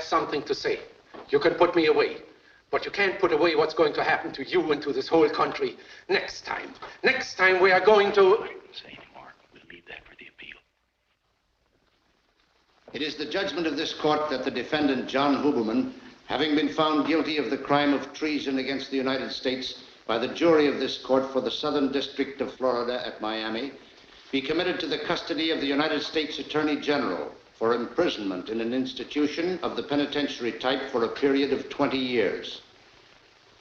Something to say. You can put me away, but you can't put away what's going to happen to you and to this whole country next time. Next time we are going to... I won't say anymore. We'll leave that for the appeal. It is the judgment of this court that the defendant, John Huberman, having been found guilty of the crime of treason against the United States by the jury of this court for the Southern District of Florida at Miami, be committed to the custody of the United States Attorney General for imprisonment in an institution of the penitentiary type for a period of 20 years.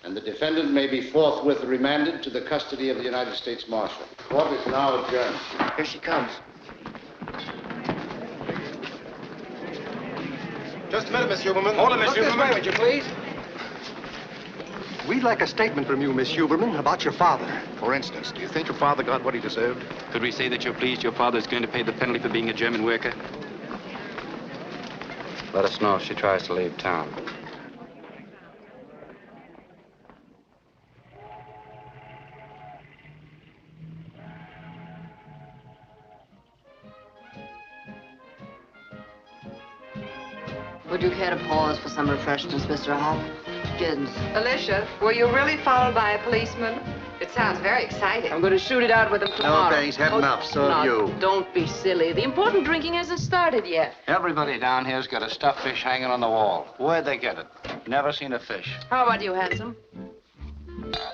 And the defendant may be forthwith remanded to the custody of the United States Marshal. Court is now adjourned. Here she comes. Just a minute, Miss Huberman. Hold it, Miss Huberman. Look this way, would you please? We'd like a statement from you, Miss Huberman, about your father. For instance, do you think your father got what he deserved? Could we say that you're pleased your father is going to pay the penalty for being a German worker? Let us know if she tries to leave town. Would you care to pause for some refreshments, Mr. Hopkins? Alicia, were you really followed by a policeman? It sounds very exciting. I'm going to shoot it out with him tomorrow. No, thanks. Had enough. So have you. Don't be silly. The important drinking hasn't started yet. Everybody down here's got a stuffed fish hanging on the wall. Where'd they get it? Never seen a fish. How about you, handsome?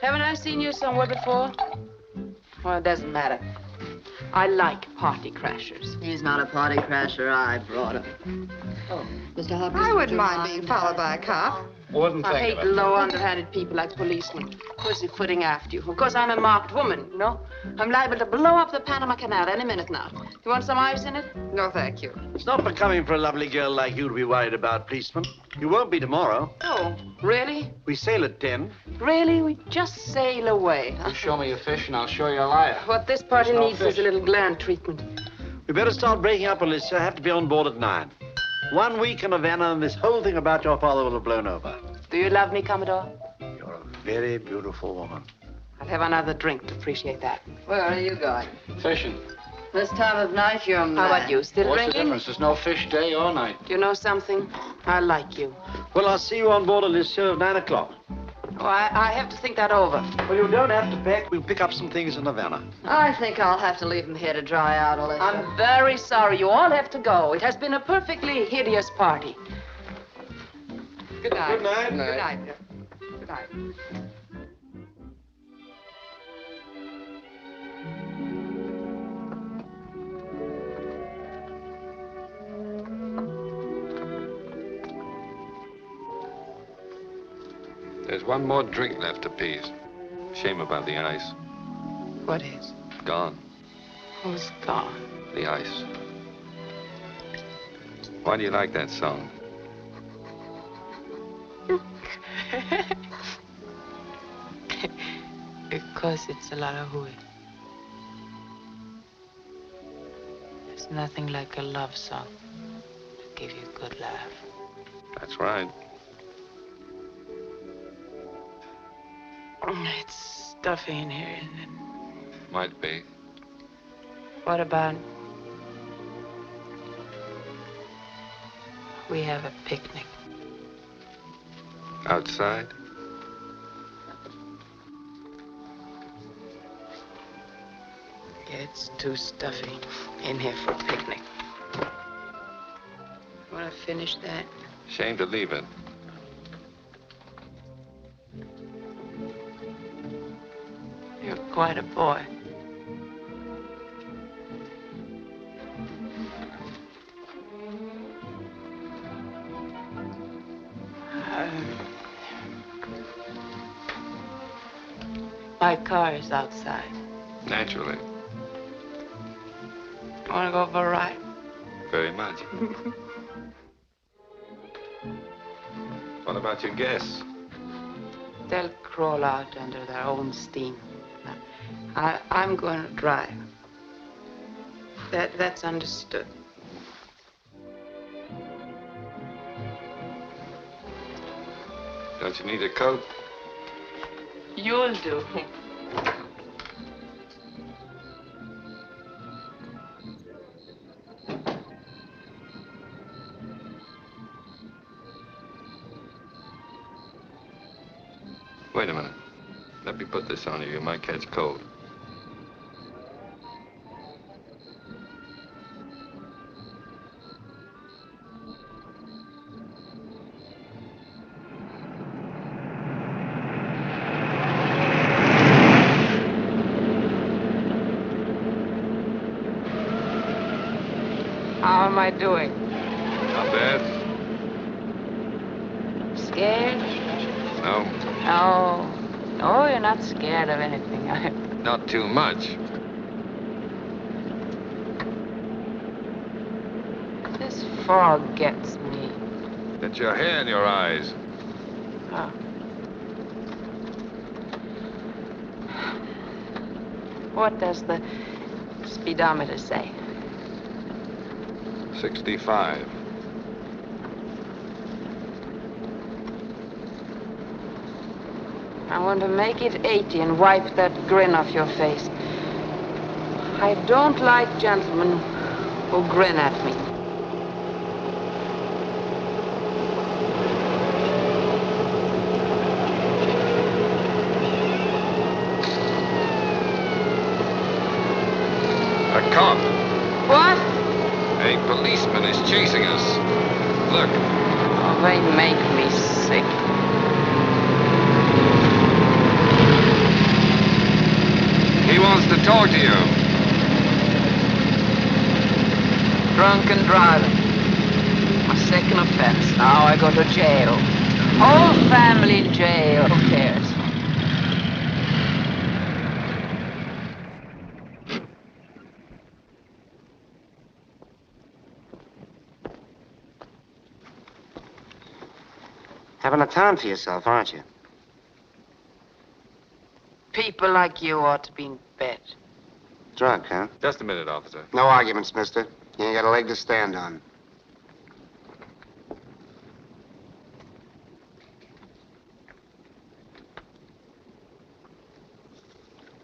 Haven't I seen you somewhere before? Well, it doesn't matter. I like party crashers. He's not a party crasher. I brought him. Oh, Mr. Hopkins. I wouldn't mind being followed by a cop. I hate low, underhanded people like policemen. Pussyfooting after you. Of course, I'm a marked woman, you know. I'm liable to blow up the Panama Canal any minute now. You want some ice in it? No, thank you. It's not becoming for a lovely girl like you to be worried about policemen. You won't be tomorrow. Oh, really? We sail at 10. Really? We just sail away. You show me a fish and I'll show you a liar. What this party needs is a little gland treatment. We better start breaking up, Alicia. I have to be on board at 9. 1 week in Havana and this whole thing about your father will have blown over. Do you love me, Commodore? You're a very beautiful woman. I'll have another drink to appreciate that. Where are you going? Fishing. This time of night, you're mad. How about you? Still What's drinking? the difference? There's no fish day or night. You know something? I like you. Well, I'll see you on board, Alicia, at 9 o'clock. Oh, I have to think that over. Well, you don't have to pack. We'll pick up some things in Havana. I think I'll have to leave him here to dry out, Alicia. I'm very sorry. You all have to go. It has been a perfectly hideous party. Good night. Good night. Good night. Good night. There's one more drink left to Pease. Shame about the ice. What is? Gone. Who's gone? The ice. Why do you like that song? Because it's a lot of hooey. There's nothing like a love song to give you a good laugh. That's right. It's stuffy in here, isn't it? Might be. What about we have a picnic? Outside? Yeah, it's too stuffy in here for a picnic. Want to finish that? Shame to leave it. You're quite a boy. My car is outside. Naturally. Want to go for a ride? Very much. What about your guests? They'll crawl out under their own steam. I'm going to drive. That's understood. Don't you need a coat? You'll do. Wait a minute. Let me put this on you. You might catch cold. How am I doing? Not bad. Scared? No, No. No, you're not scared of anything. not too much. This fog gets me. Get your hair in your eyes. Oh. What does the speedometer say? 65. I want to make it 80 and wipe that grin off your face. I don't like gentlemen who grin at me. A cop. What? A policeman is chasing us. Look. Oh, they make me sick. He wants to talk to you. Drunken driving. My second offense. Now I go to jail. Whole family in jail. Who cares? Having a time for yourself, aren't you? People like you ought to be in bed. Drunk, huh? Just a minute, officer. No arguments, mister. You ain't got a leg to stand on.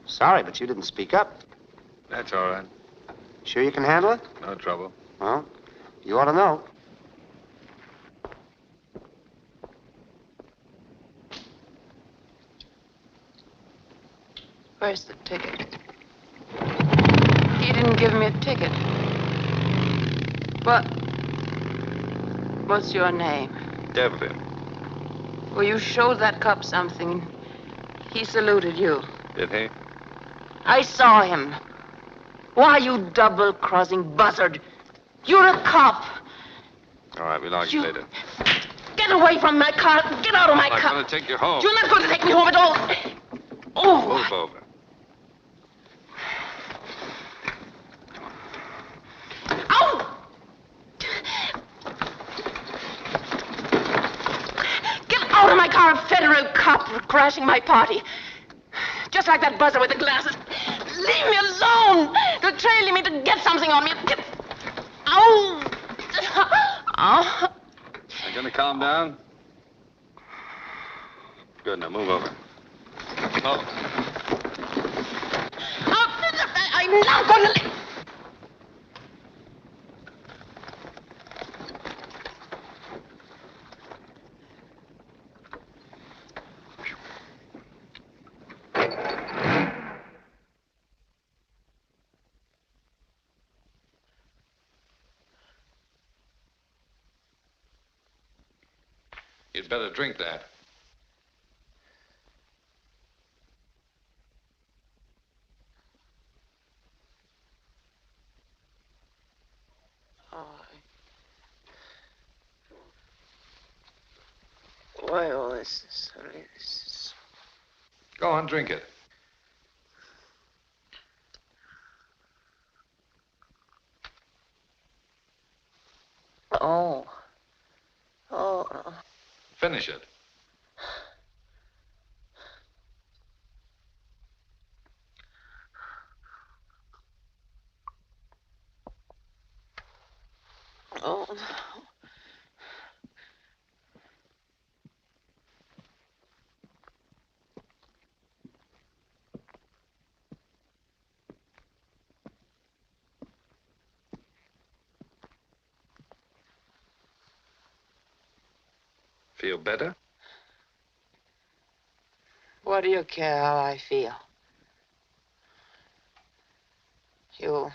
Sorry, but you didn't speak up. That's all right. Sure you can handle it? No trouble. Well, you ought to know. Where's the ticket? He didn't give me a ticket. What's your name? Devlin. Well, you showed that cop something. He saluted you. Did he? I saw him. Why, you double-crossing buzzard? You're a cop. All right, we'll argue later. Get away from my car. Get out of my I'm car. going to take you home. You're not going to take me home at all. Oh. Move over. Ow! car a federal cop crashing my party. Just like that buzzer with the glasses. Leave me alone! They're trailing me to get something on me. Ow! Ow! Are you gonna calm down? Good, now move over. Oh. I'm not going to... You'd better drink that. Why all this? Go on, drink it. Oh. Finish it. Oh. Feel better? What do you care how I feel? You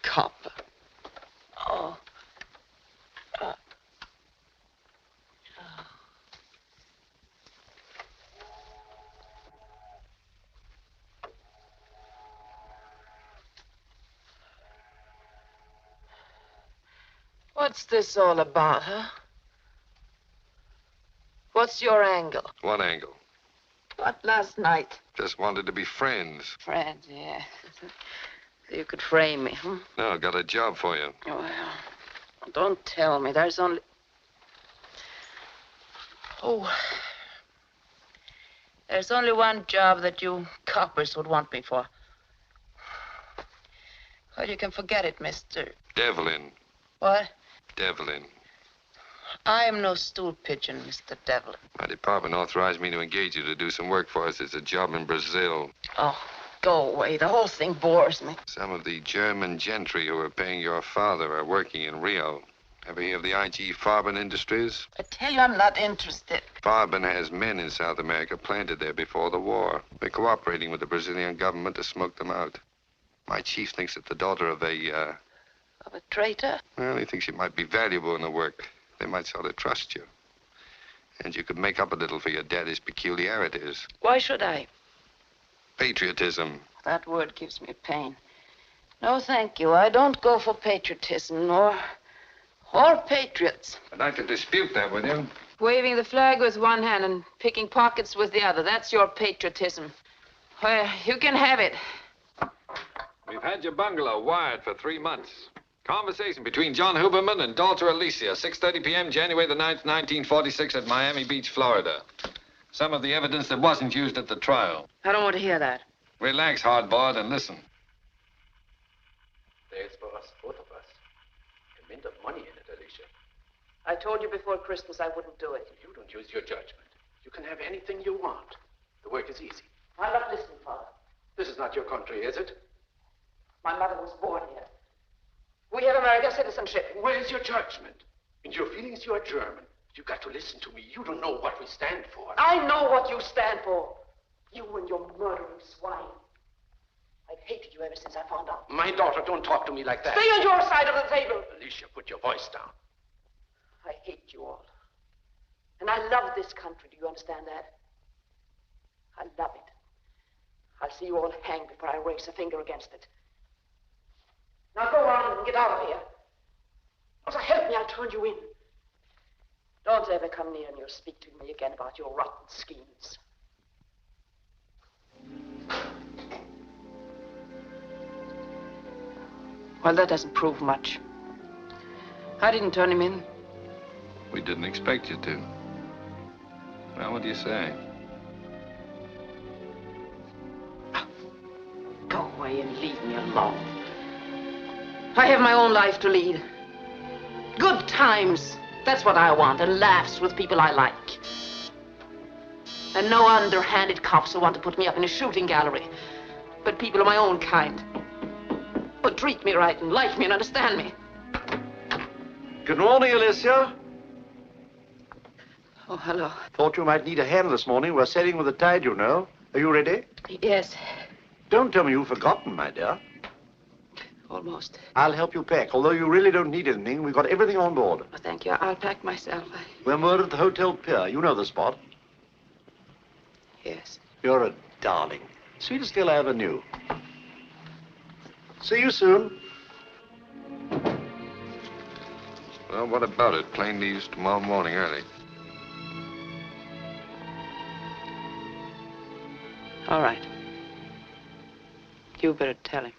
cop. Oh. What's this all about, huh? What's your angle? What angle? What, last night? Just wanted to be friends. Friends, yeah. So you could frame me, huh? No, got a job for you. Well, don't tell me. There's only... Oh. There's only one job that you coppers would want me for. Well, you can forget it, Mr. Devlin. What? Devlin. I am no stool pigeon, Mr. Devlin. My department authorized me to engage you to do some work for us. It's a job in Brazil. Oh, go away. The whole thing bores me. Some of the German gentry who are paying your father are working in Rio. Ever hear of the IG Farben Industries? I tell you, I'm not interested. Farben has men in South America planted there before the war. They're cooperating with the Brazilian government to smoke them out. My chief thinks that the daughter of a, Of a traitor? Well, he thinks you might be valuable in the work. They might sort of trust you. And you could make up a little for your daddy's peculiarities. Why should I? Patriotism. That word gives me pain. No, thank you. I don't go for patriotism, or patriots. I'd like to dispute that with you. Waving the flag with one hand and picking pockets with the other. That's your patriotism. Well, you can have it. We've had your bungalow wired for 3 months. Conversation between John Huberman and daughter Alicia, 6:30 p.m., January the 9th, 1946, at Miami Beach, Florida. Some of the evidence that wasn't used at the trial. I don't want to hear that. Relax, hardboiled, and listen. There's for us, both of us. A mint of money in it, Alicia. I told you before Christmas I wouldn't do it. You don't use your judgment. You can have anything you want. The work is easy. I'm not listening, Father. This is not your country, is it? My mother was born here. We have American citizenship. Where's your judgment? In your feelings, you are German. You've got to listen to me. You don't know what we stand for. I know what you stand for. You and your murdering swine. I've hated you ever since I found out. My daughter, don't talk to me like that. Stay on your side of the table. Alicia, put your voice down. I hate you all. And I love this country. Do you understand that? I love it. I'll see you all hanged before I raise a finger against it. Now go on and get out of here. Or help me, I'll turn you in. Don't ever come near me or speak to me again about your rotten schemes. Well, that doesn't prove much. I didn't turn him in. We didn't expect you to. Well, what do you say? Go away and leave me alone. I have my own life to lead. Good times. That's what I want, and laughs with people I like. And no underhanded cops who want to put me up in a shooting gallery, but people of my own kind. Who treat me right and like me and understand me. Good morning, Alicia. Oh, hello. Thought you might need a hand this morning. We're sailing with the tide, you know. Are you ready? Yes, Don't tell me you've forgotten, my dear. almost. I'll help you pack, although you really don't need anything. We've got everything on board. Oh, thank you. I'll pack myself. We're moored at the Hotel Pier. You know the spot. Yes. You're a darling. Sweetest girl I ever knew. See you soon. Well, what about it? Plane leaves tomorrow morning early. All right. You better tell him.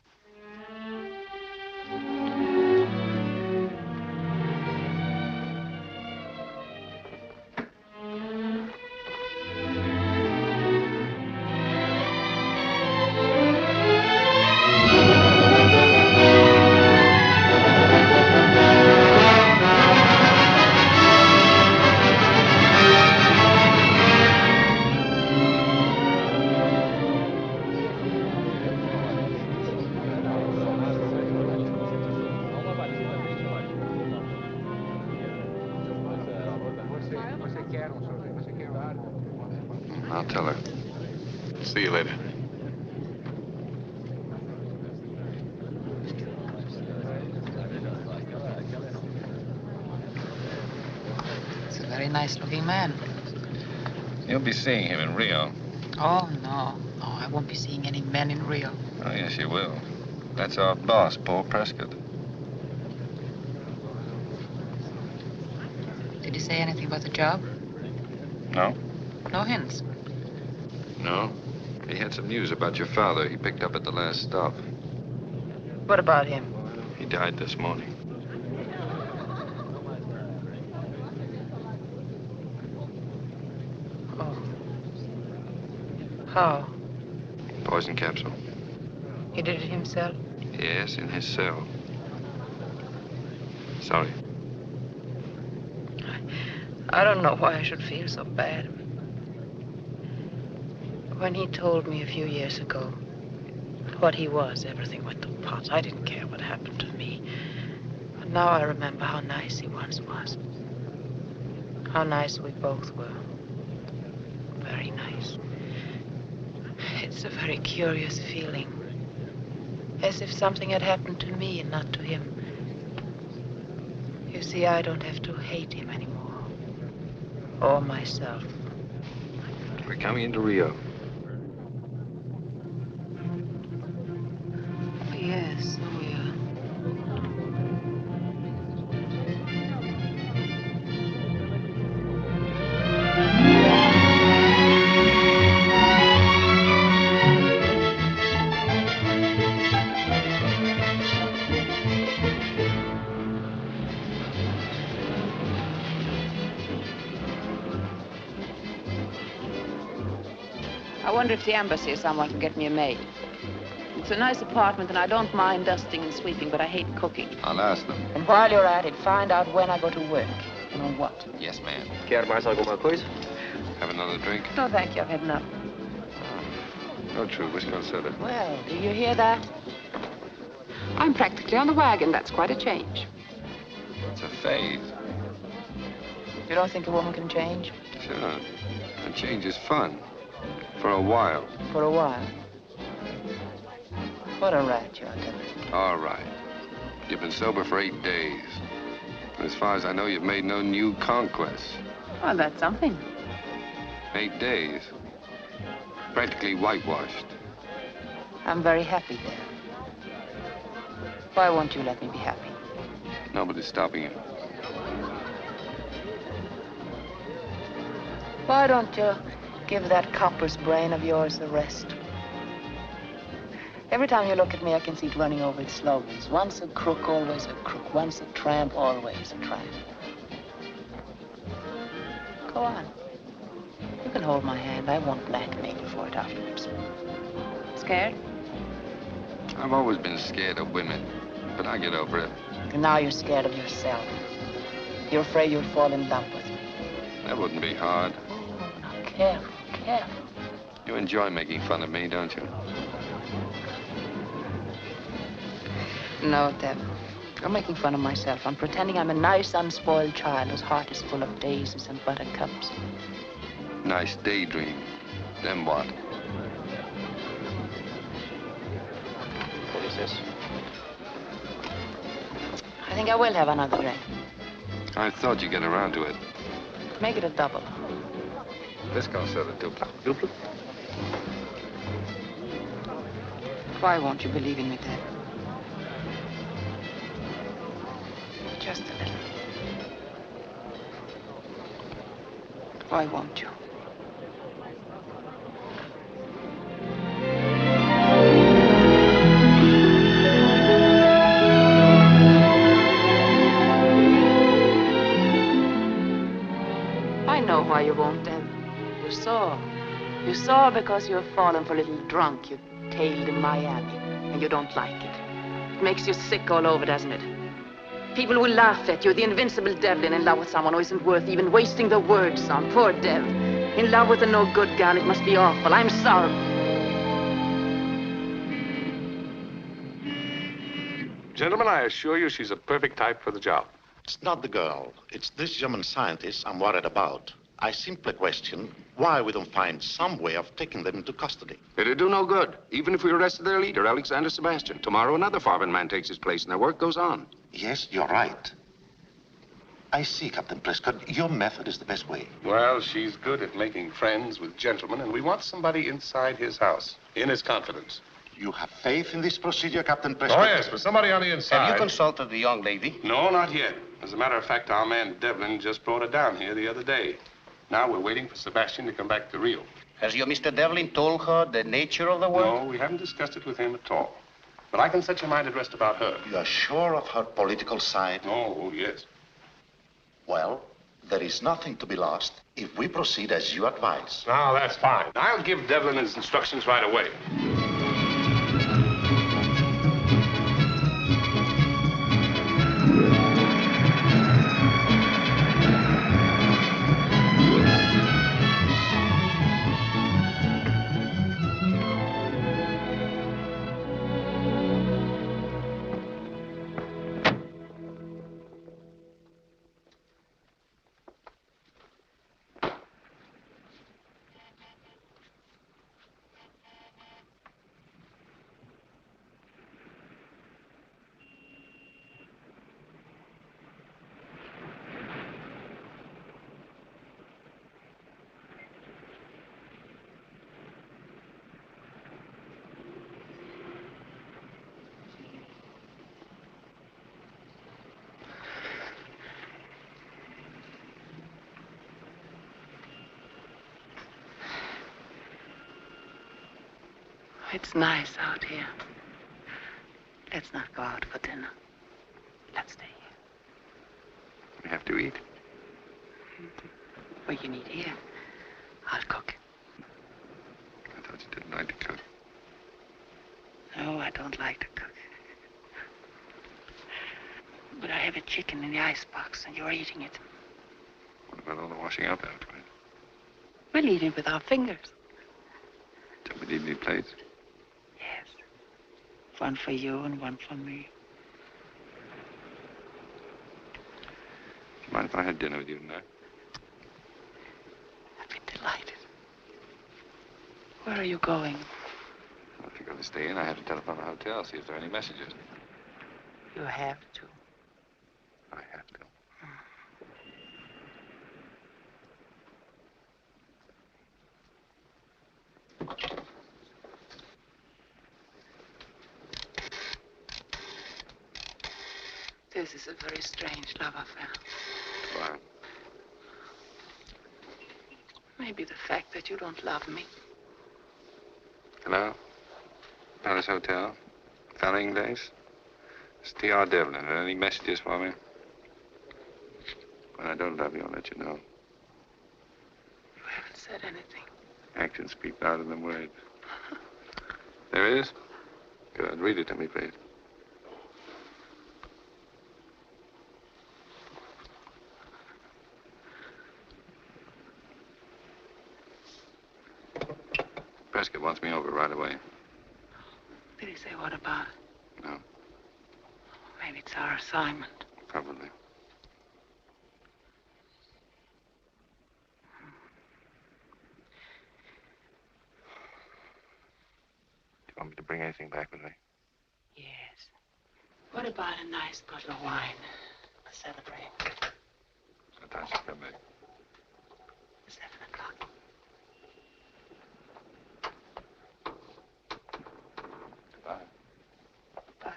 I'll tell her. See you later. He's a very nice-looking man. You'll be seeing him in Rio. Oh, no. No, I won't be seeing any men in Rio. Oh, yes, you will. That's our boss, Paul Prescott. Did he say anything about the job? No? No hints. No. He had some news about your father he picked up at the last stop. What about him? He died this morning. Oh. How? Poison capsule. He did it himself? Yes, in his cell. Sorry. I don't know why I should feel so bad. When he told me a few years ago what he was, everything went to pot. I didn't care what happened to me. But now I remember how nice he once was. How nice we both were. Very nice. It's a very curious feeling. As if something had happened to me and not to him. You see, I don't have to hate him anymore. Or myself. We're coming into Rio. Yes, so we are. I wonder if the embassy or someone can get me a maid. It's a nice apartment, and I don't mind dusting and sweeping, but I hate cooking. I'll ask them. And while you're at it, find out when I go to work and on what. Yes, ma'am. Quer mais alguma coisa? Have another drink? No, thank you. I've had enough. No, true. Whiskey and soda. Well, do you hear that? I'm practically on the wagon. That's quite a change. It's a phase. You don't think a woman can change? Sure. And change is fun. For a while. For a while. What a rat you are, Devlin. All right. You've been sober for 8 days. And as far as I know, you've made no new conquests. Well, that's something. 8 days. Practically whitewashed. I'm very happy there. Why won't you let me be happy? Nobody's stopping you. Why don't you give that copper's brain of yours a rest? Every time you look at me, I can see it running over its slogans. Once a crook, always a crook. Once a tramp, always a tramp. Go on. can hold my hand. I won't blackmail you for it afterwards. Scared? I've always been scared of women, but I get over it. And now you're scared of yourself. You're afraid you'll fall in love with me. That wouldn't be hard. Oh, now, careful, careful. You enjoy making fun of me, don't you? No, Deb. I'm making fun of myself. I'm pretending I'm a nice, unspoiled child whose heart is full of daisies and buttercups. Nice daydream. Then what? What is this? I think I will have another drink. I thought you'd get around to it. Make it a double. Let's go sell a duplicate. Duplicate? Why won't you believe in me, Deb? Just a little. Why won't you? I know why you won't, Deb. You saw. You saw because you've fallen for a little drunk you tailed in Miami, and you don't like it. It makes you sick all over, doesn't it? People will laugh at you, the invincible Devlin in love with someone who isn't worth even wasting the words on. Poor Dev. In love with a no-good gal, it must be awful. I'm sorry. Gentlemen, I assure you she's a perfect type for the job. It's not the girl. It's this German scientist I'm worried about. I simply question why we don't find some way of taking them into custody. It'd do no good, even if we arrested their leader, Alex Sebastian. Tomorrow, another Farben man takes his place, and their work goes on. Yes, you're right. I see, Captain Prescott. Your method is the best way. Well, she's good at making friends with gentlemen, and we want somebody inside his house, in his confidence. You have faith in this procedure, Captain Prescott? Oh, yes, but somebody on the inside. Have you consulted the young lady? No, not yet. As a matter of fact, our man Devlin just brought her down here the other day. Now we're waiting for Sebastian to come back to Rio. Has your Mr. Devlin told her the nature of the work? No, we haven't discussed it with him at all. But I can set your mind at rest about her. You are sure of her political side? Oh, yes. Well, there is nothing to be lost if we proceed as you advise. Now, that's fine. I'll give Devlin his instructions right away. It's nice out here. Let's not go out for dinner. Let's stay here. We have to eat. Well, you can eat here. I'll cook. I thought you didn't like to cook. No, I don't like to cook. But I have a chicken in the icebox, and you're eating it. What about all the washing up afterwards? We'll eat it with our fingers. Don't we need any plates? Yes. One for you and one for me. Do you mind if I had dinner with you tonight? I'd be delighted. Where are you going? Well, if you're going to stay in, I have to telephone the hotel, see if there are any messages. You have to. I have to. This is a very strange love affair. Why? Maybe the fact that you don't love me. Hello? Palace Hotel? Fanning Days? It's T.R. Devlin. Are there any messages for me? When I don't love you, I'll let you know. You haven't said anything. Actions speak louder than words. There is? Good. Read it to me, please. Prescott wants me over right away. Did he say what about it? No. Maybe it's our assignment. Probably. Do you want me to bring anything back with me? Yes. What about a nice bottle of wine to celebrate? What time should I come back? 7 o'clock. Goodbye. Bye.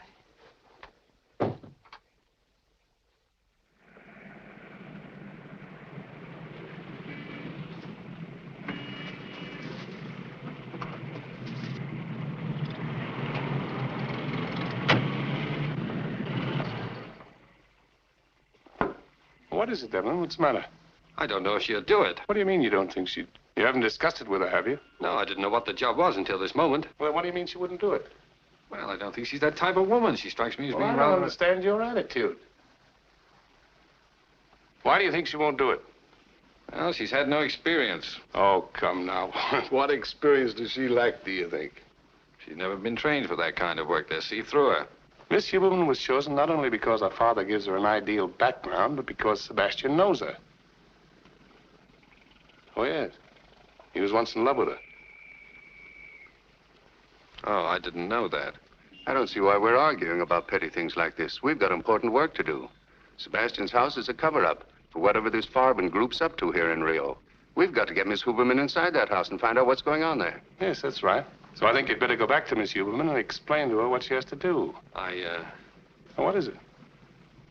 What is it, Devlin? What's the matter? I don't know if she'll do it. What do you mean you don't think she'd... You haven't discussed it with her, have you? No, I didn't know what the job was until this moment. Well, what do you mean she wouldn't do it? Well, I don't think she's that type of woman. She strikes me as Well, being I rather... don't understand your attitude. Why do you think she won't do it? Well, she's had no experience. Oh, come now. What experience does she lack, do you think? She's never been trained for that kind of work. They'll see through her. Miss Huberman was chosen not only because her father gives her an ideal background, but because Sebastian knows her. Oh, yes. He was once in love with her. Oh, I didn't know that. I don't see why we're arguing about petty things like this. We've got important work to do. Sebastian's house is a cover-up for whatever this Farben group's up to here in Rio. We've got to get Miss Huberman inside that house and find out what's going on there. Yes, that's right. So I think you'd better go back to Miss Huberman and explain to her what she has to do. What is it?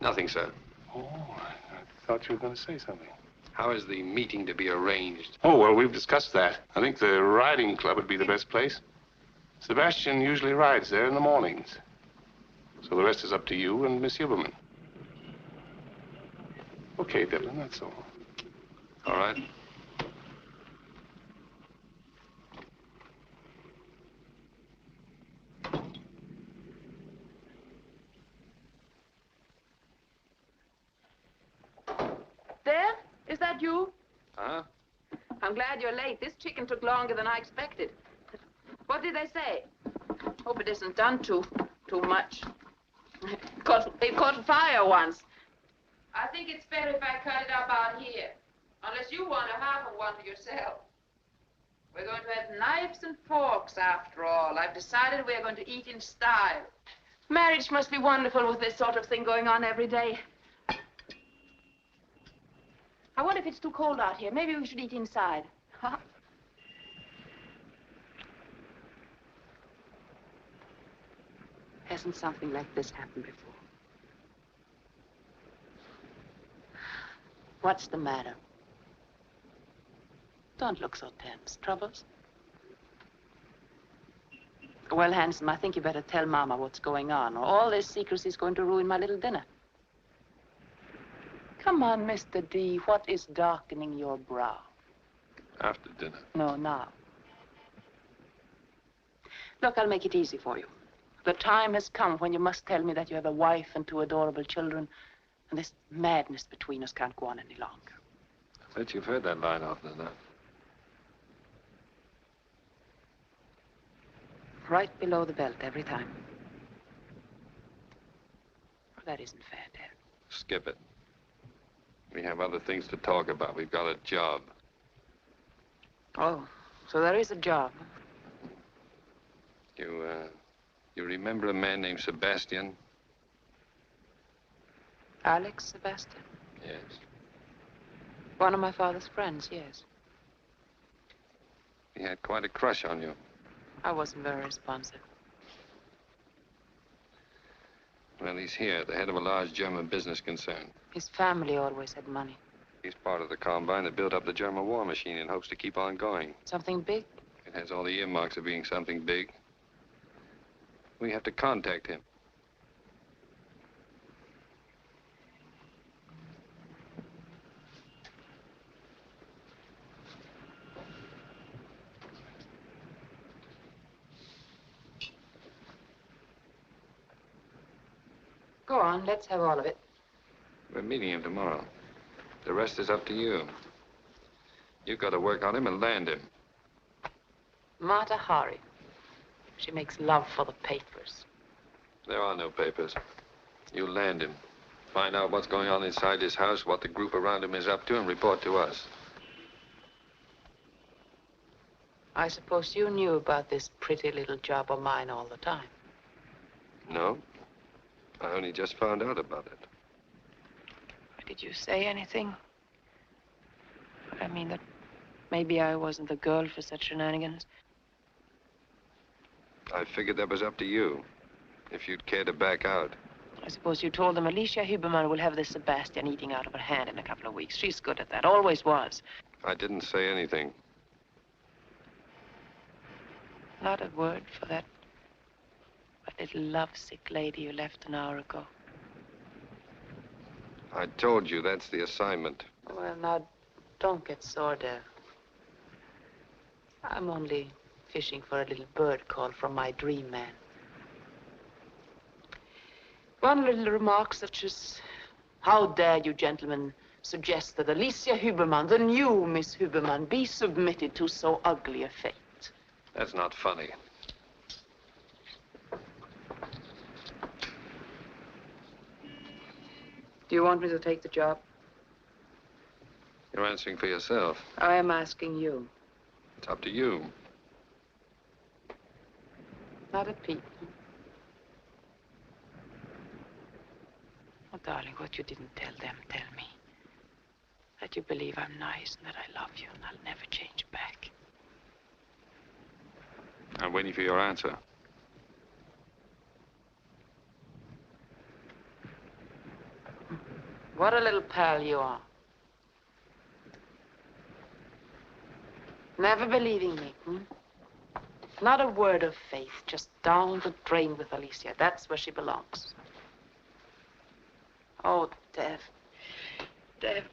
Nothing, sir. Oh, I thought you were going to say something. How is the meeting to be arranged? Oh, well, we've discussed that. I think the riding club would be the best place. Sebastian usually rides there in the mornings. So the rest is up to you and Miss Huberman. Okay, Devlin, that's all. All right. There? Is that you? Huh? I'm glad you're late. This chicken took longer than I expected. What did they say? Hope it isn't done too much. It caught fire once. I think it's better if I cut it up out here. Unless you want a half of one for yourself. We're going to have knives and forks after all. I've decided we're going to eat in style. Marriage must be wonderful with this sort of thing going on every day. I wonder if it's too cold out here. Maybe we should eat inside. Huh? Hasn't something like this happened before? What's the matter? Don't look so tense. Troubles? Well, handsome, I think you better tell Mama what's going on, or all this secrecy is going to ruin my little dinner. Come on, Mr. D. What is darkening your brow? After dinner. No, now. Look, I'll make it easy for you. The time has come when you must tell me that you have a wife and 2 adorable children, and this madness between us can't go on any longer. I bet you've heard that line often enough. Right below the belt every time. That isn't fair, Dad. Skip it. We have other things to talk about. We've got a job. Oh, so there is a job. You remember a man named Sebastian? Alex Sebastian? Yes. One of my father's friends, yes. He had quite a crush on you. I wasn't very responsive. Well, he's here, the head of a large German business concern. His family always had money. He's part of the combine that built up the German war machine in hopes to keep on going. Something big? It has all the earmarks of being something big. We have to contact him. Go on, let's have all of it. We're meeting him tomorrow. The rest is up to you. You've got to work on him and land him. Mata Hari. She makes love for the papers. There are no papers. You land him. Find out what's going on inside his house, what the group around him is up to, and report to us. I suppose you knew about this pretty little job of mine all the time. No. I only just found out about it. Did you say anything? I mean that maybe I wasn't the girl for such shenanigans. I figured that was up to you, if you'd care to back out. I suppose you told them Alicia Huberman will have this Sebastian eating out of her hand in a couple of weeks. She's good at that, always was. I didn't say anything. Not a word for that little lovesick lady you left an hour ago. I told you that's the assignment. Well, now, don't get sore, Dev. I'm only fishing for a little bird call from my dream man. One little remark such as, how dare you gentlemen suggest that Alicia Huberman, the new Miss Huberman, be submitted to so ugly a fate? That's not funny. Do you want me to take the job? You're answering for yourself. I am asking you. It's up to you. Not a peep. Oh, darling, what you didn't tell them, tell me. That you believe I'm nice and that I love you and I'll never change back. I'm waiting for your answer. What a little pal you are. Never believing me, hmm? Not a word of faith, just down the drain with Alicia. That's where she belongs. Oh, Dev. Dev.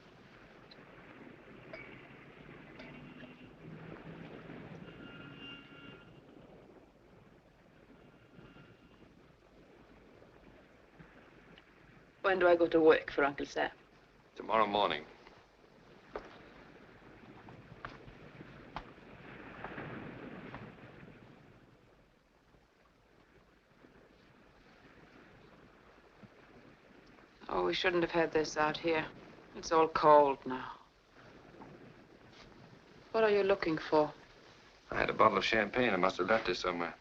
When do I go to work for Uncle Sam? Tomorrow morning. Oh, we shouldn't have had this out here. It's all cold now. What are you looking for? I had a bottle of champagne. I must have left it somewhere.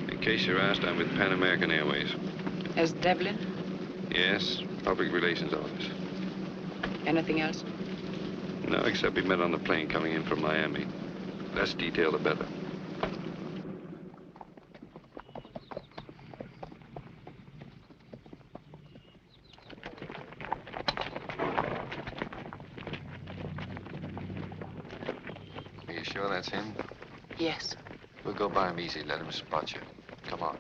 In case you're asked, I'm with Pan American Airways. As Devlin? Yes, public relations office. Anything else? No, except we met on the plane coming in from Miami. Less detail, the better. Are you sure that's him? Yes. We'll go by him easy. Let him spot you. Come on.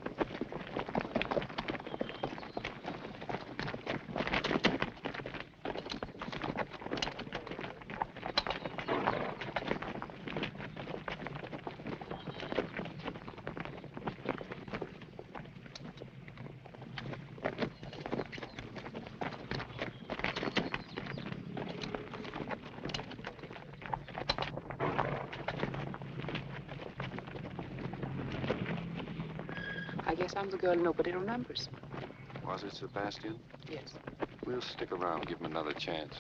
I guess I'm the girl nobody remembers. Was it Sebastian? Yes. We'll stick around, give him another chance.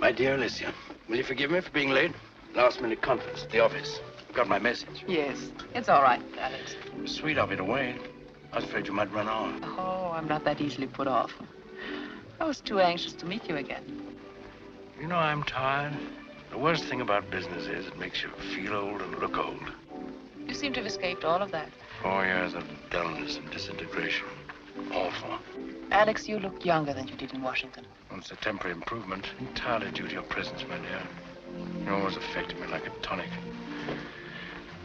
My dear Alicia, will you forgive me for being late? Last-minute conference at the office. Got my message. Yes, it's all right, Alex. It was sweet of you to wait. I was afraid you might run off. Oh, I'm not that easily put off. I was too anxious to meet you again. You know, I'm tired. The worst thing about business is it makes you feel old and look old. You seem to have escaped all of that. 4 years of dullness and disintegration. Awful. Alex, you look younger than you did in Washington. Well, it's a temporary improvement, entirely due to your presence, my dear. You always affected me like a tonic.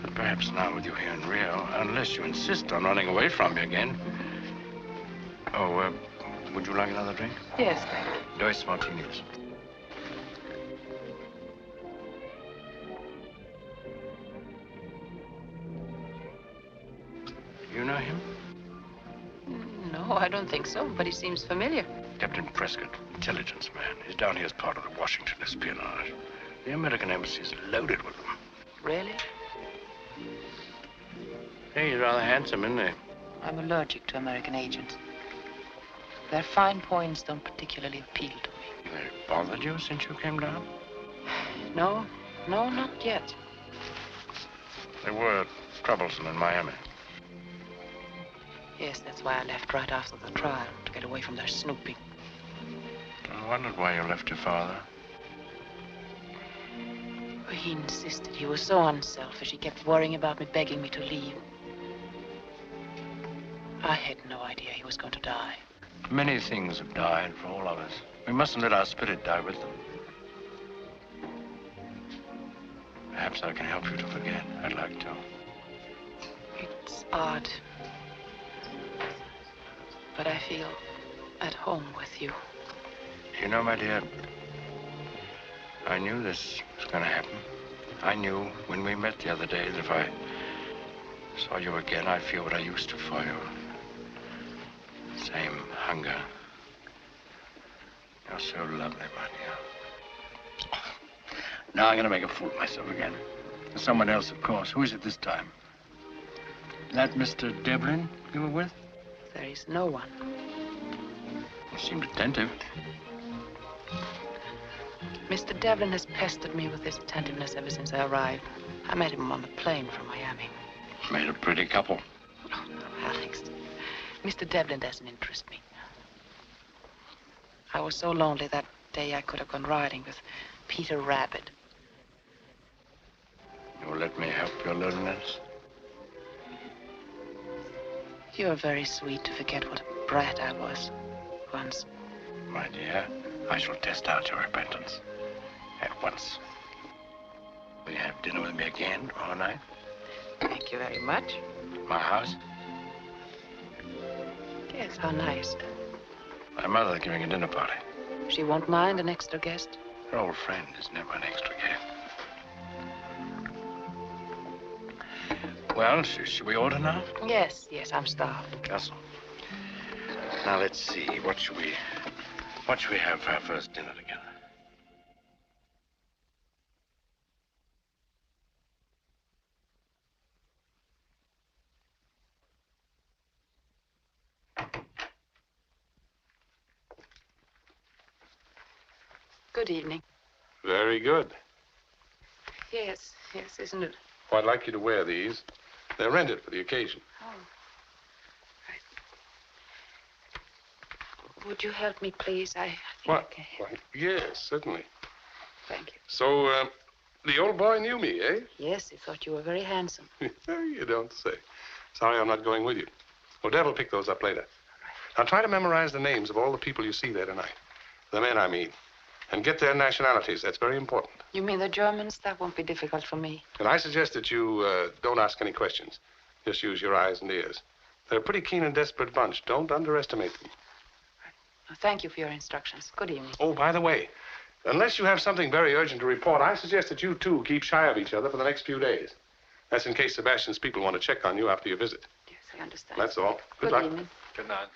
But perhaps now with you here in Rio, unless you insist on running away from me again. Oh, would you like another drink? Yes, thank you. Dos martinis. You know him? No, I don't think so, but he seems familiar. Captain Prescott, intelligence man. He's down here as part of the Washington espionage. The American embassy is loaded with them. Really? Hey, he's rather handsome, isn't he? I'm allergic to American agents. Their fine points don't particularly appeal to me. They bothered you since you came down? No, not yet. They were troublesome in Miami. Yes, that's why I left right after the trial, to get away from their snooping. I wondered why you left your father. Well, he insisted. He was so unselfish. He kept worrying about me, begging me to leave. I had no idea he was going to die. Many things have died for all of us. We mustn't let our spirit die with them. Perhaps I can help you to forget. I'd like to. It's odd. But I feel at home with you. You know, my dear, I knew this was going to happen. I knew when we met the other day that if I saw you again, I'd feel what I used to for you. Same hunger. You're so lovely, my dear. Now I'm going to make a fool of myself again. Someone else, of course. Who is it this time? That Mr. Devlin you were with? There is no one. You seemed attentive. Mr. Devlin has pestered me with his attentiveness ever since I arrived. I met him on the plane from Miami. Made a pretty couple. Oh, Alex, Mr. Devlin doesn't interest me. I was so lonely that day I could have gone riding with Peter Rabbit. You'll let me help your loneliness? You're very sweet to forget what a brat I was once. My dear, I shall test out your repentance. At once. Will you have dinner with me again tomorrow night? Thank you very much. My house? Yes, how nice. My mother's giving a dinner party. She won't mind an extra guest? Her old friend is never an extra guest. Well, should we order now? Yes, I'm starved. Castle. Now, let's see. What should we have for our first dinner together? Good evening. Very good. Yes, isn't it? Well, I'd like you to wear these. They're rented for the occasion. Oh. Right. Would you help me, please? I think What? Well, yes, certainly. Thank you. So, the old boy knew me, eh? Yes, he thought you were very handsome. You don't say. Sorry I'm not going with you. Well, Dad will pick those up later. Now, try to memorize the names of all the people you see there tonight. The men, I mean. And get their nationalities. That's very important. You mean the Germans? That won't be difficult for me. And I suggest that you don't ask any questions. Just use your eyes and ears. They're a pretty keen and desperate bunch. Don't underestimate them. Well, thank you for your instructions. Good evening. Oh, by the way, unless you have something very urgent to report, I suggest that you two keep shy of each other for the next few days. That's in case Sebastian's people want to check on you after your visit. Yes, I understand. That's all. Good Good luck. evening. Good night.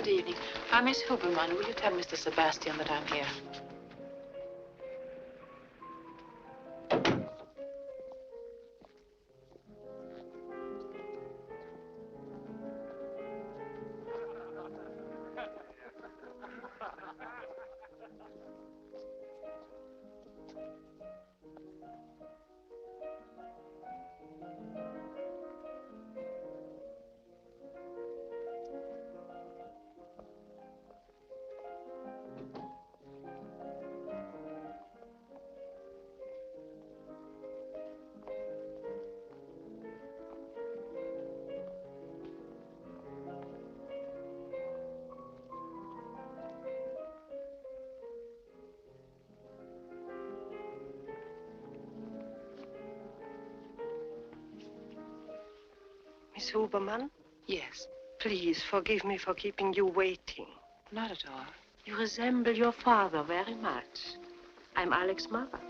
Good evening. I'm Miss Huberman. Will you tell Mr. Sebastian that I'm here? Miss Huberman? Yes. Please forgive me for keeping you waiting. Not at all. You resemble your father very much. I'm Alex's mother.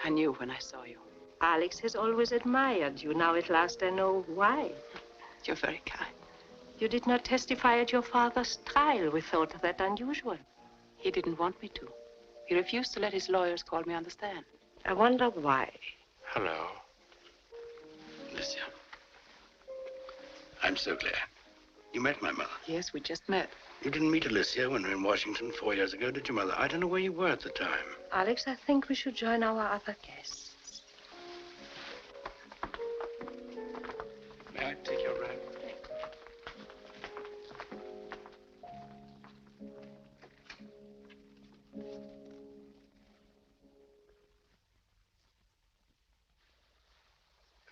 I knew when I saw you. Alex has always admired you. Now at last I know why. You're very kind. You did not testify at your father's trial. We thought that unusual. He didn't want me to. He refused to let his lawyers call me on the stand. I wonder why. Hello. Alicia. I'm so glad. You met my mother. Yes, we just met. You didn't meet Alicia when we were in Washington 4 years ago, did you, Mother? I don't know where you were at the time. Alex, I think we should join our other guests. May I take your wrap?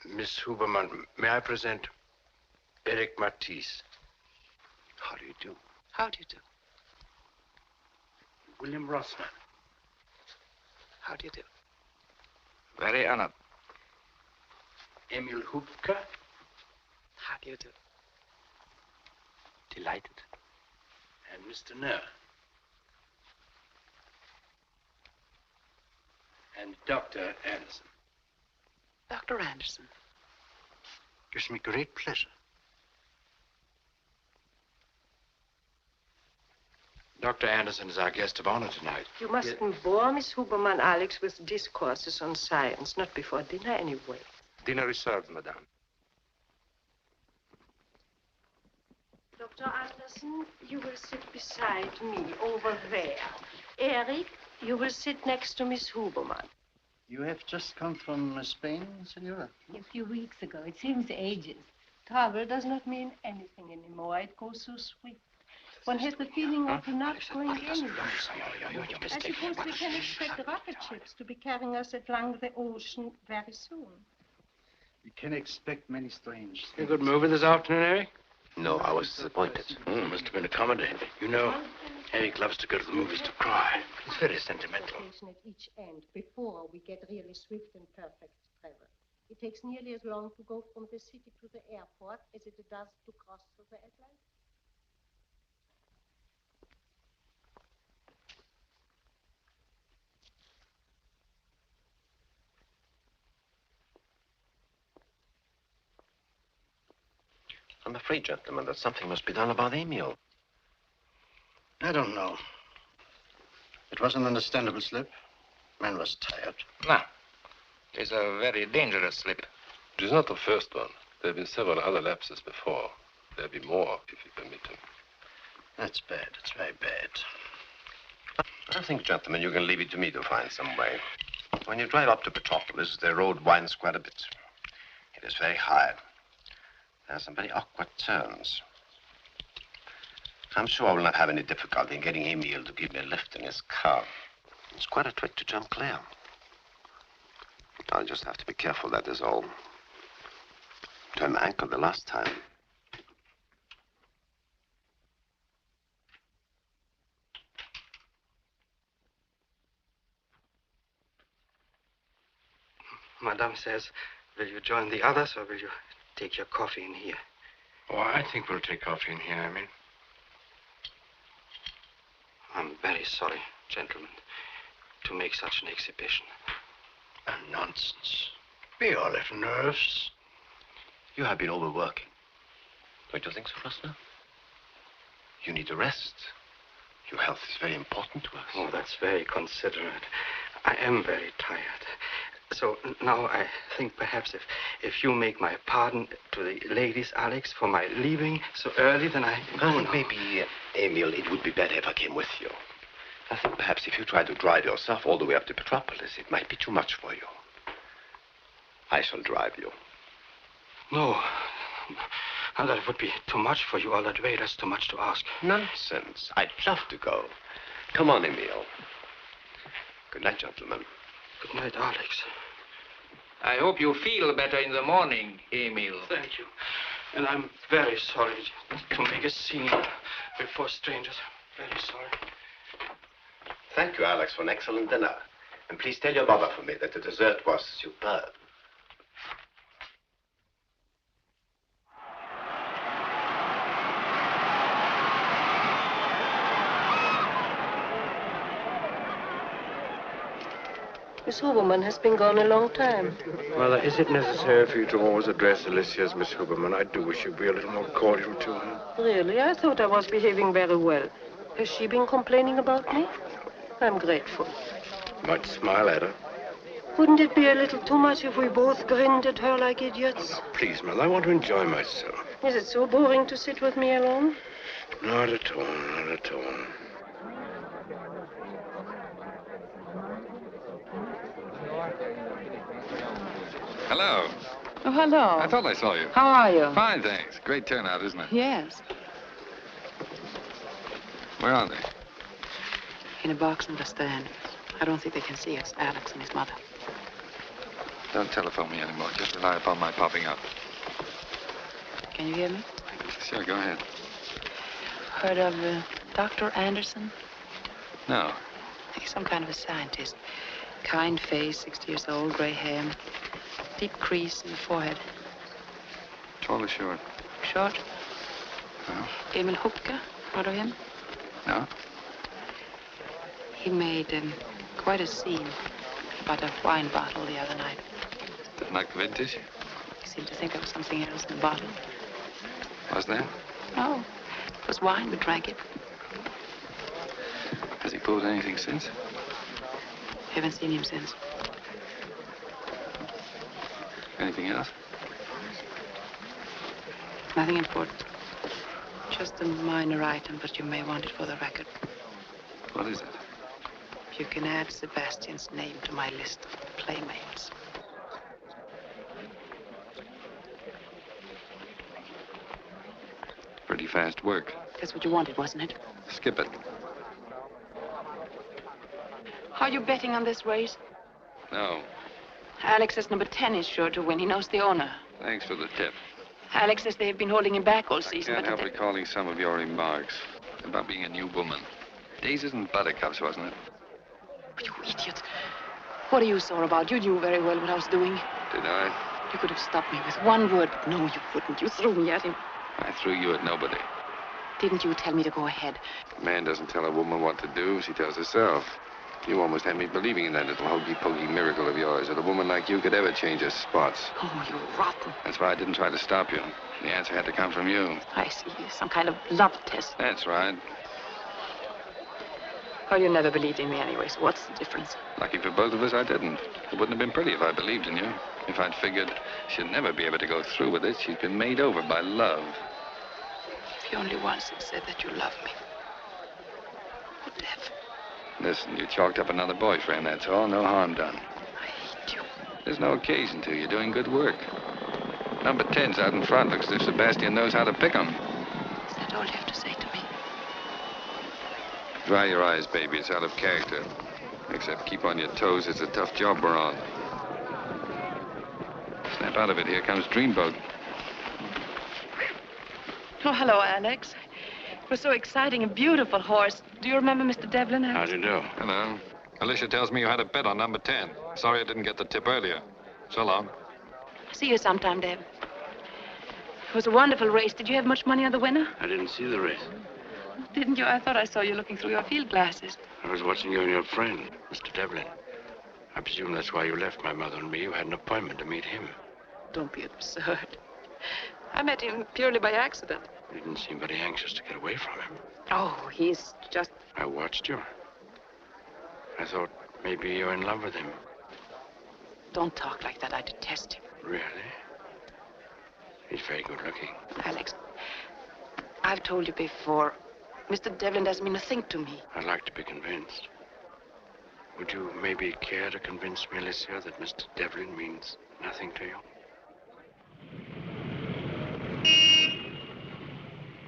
Miss Huberman, may I present Eric Matisse? How do you do? How do you do? William Rossman. How do you do? Very honored. Emil Hupka. How do you do? Delighted. And Mr. Nair. And Dr. Anderson. Dr. Anderson. Gives me great pleasure. Dr. Anderson is our guest of honor tonight. You mustn't bore Miss Huberman, Alex, with discourses on science. Not before dinner, anyway. Dinner is served, madame. Dr. Anderson, you will sit beside me over there. Eric, you will sit next to Miss Huberman. You have just come from Spain, Senora? A few weeks ago. It seems ages. Travel does not mean anything anymore. It goes so swift. One has the feeling of not going anywhere. I suppose we can expect rocket ships to be carrying us along the ocean very soon. We can expect many strange A good movie this afternoon, Eric? No, I was disappointed. Must have been a comedy. You know, Eric loves to go to the movies to cry. He's very sentimental. At each end before we get really swift and perfect travel. It takes nearly as long to go from the city to the airport as it does to cross the Atlantic. I'm afraid, gentlemen, that something must be done about Emil. I don't know. It was an understandable slip. Man was tired. No. It is a very dangerous slip. It is not the first one. There have been several other lapses before. There'll be more if you permit him. That's bad. It's very bad. I think, gentlemen, you can leave it to me to find some way. When you drive up to Petropolis, the road winds quite a bit. It is very high. There are some very awkward turns. I'm sure I will not have any difficulty in getting Emil to give me a lift in his car. It's quite a trick to jump clear. I'll just have to be careful, that is all. Turned my ankle the last time. Madame says, will you join the others or will you take your coffee in here? Oh, I think we'll take coffee in here, I mean. I'm very sorry, gentlemen, to make such an exhibition. Nonsense. We all have nerves. You have been overworking. Don't you think so, Rosner? You need a rest. Your health is very important to us. Oh, that's very considerate. I am very tired. So now I think perhaps if you make my pardon to the ladies, Alex, for my leaving so early, then I think maybe, Emil, it would be better if I came with you. I think perhaps if you try to drive yourself all the way up to Petropolis, it might be too much for you. I shall drive you. No. And that would be too much for you all that way. That's too much to ask. Nonsense. I'd love to go. Come on, Emil. Good night, gentlemen. Good night, Alex. I hope you feel better in the morning, Emil. Thank you. And I'm very sorry to make a scene before strangers. Very sorry. Thank you, Alex, for an excellent dinner. And please tell your mother for me that the dessert was superb. Miss Huberman has been gone a long time. Mother, is it necessary for you to always address Alicia as Miss Huberman? I do wish you'd be a little more cordial to her. Really? I thought I was behaving very well. Has she been complaining about me? I'm grateful. Might smile at her. Wouldn't it be a little too much if we both grinned at her like idiots? Oh, no, please, Mother, I want to enjoy myself. Is it so boring to sit with me alone? Not at all, not at all. Hello. Oh, hello. I thought I saw you. How are you? Fine, thanks. Great turnout, isn't it? Yes. Where are they? In a box in the stand. I don't think they can see us, Alex and his mother. Don't telephone me anymore. Just rely upon my popping up. Can you hear me? Sure, go ahead. Heard of Dr. Anderson? No. He's some kind of a scientist. Kind face, 60 years old, gray hair. Deep crease in the forehead. Tall or short? Short. No. Emil Hupke, heard of him? No. He made quite a scene about a wine bottle the other night. Didn't like the vintage? He seemed to think there was something else in the bottle. Was there? No. It was wine. We drank it. Has he pulled anything since? Haven't seen him since. Anything else? Nothing important. Just a minor item, but you may want it for the record. What is it? You can add Sebastian's name to my list of playmates. Pretty fast work. That's what you wanted, wasn't it? Skip it. Are you betting on this race? No. Alex says number 10 is sure to win. He knows the owner. Thanks for the tip. Alex says they've been holding him back all I season. can't help recalling some of your remarks about being a new woman. Daisies and buttercups, wasn't it? You idiot. What are you sore about? You knew very well what I was doing. Did I? You could have stopped me with one word, but no, you wouldn't. You threw me at him. I threw you at nobody. Didn't you tell me to go ahead? A man doesn't tell a woman what to do. She tells herself. You almost had me believing in that little hokey-pokey miracle of yours, that a woman like you could ever change her spots. Oh, you're rotten. That's why I didn't try to stop you. The answer had to come from you. I see. Some kind of love test. That's right. Well, you never believed in me anyway, so what's the difference? Lucky for both of us, I didn't. It wouldn't have been pretty if I believed in you. If I'd figured she'd never be able to go through with it, she'd been made over by love. If you only once had said that you loved me. What the F? Listen, you chalked up another boyfriend, that's all. No harm done. I hate you. There's no occasion to. You're doing good work. Number 10's out in front. Looks as if Sebastian knows how to pick 'em. Is that all you have to say to me? Dry your eyes, baby. It's out of character. Except keep on your toes. It's a tough job we're on. Snap out of it. Here comes Dreamboat. Oh, hello, Alex. It was so exciting, a beautiful horse. Do you remember Mr. Devlin? How do you do? Hello. Alicia tells me you had a bet on number 10. Sorry I didn't get the tip earlier. So long. See you sometime, Deb. It was a wonderful race. Did you have much money on the winner? I didn't see the race. Didn't you? I thought I saw you looking through your field glasses. I was watching you and your friend, Mr. Devlin. I presume that's why you left my mother and me. You had an appointment to meet him. Don't be absurd. I met him purely by accident. You didn't seem very anxious to get away from him. Oh, he's just... I watched you. I thought maybe you're in love with him. Don't talk like that. I detest him. Really? He's very good looking. Alex, I've told you before, Mr. Devlin doesn't mean a thing to me. I'd like to be convinced. Would you maybe care to convince me, Alicia, that Mr. Devlin means nothing to you?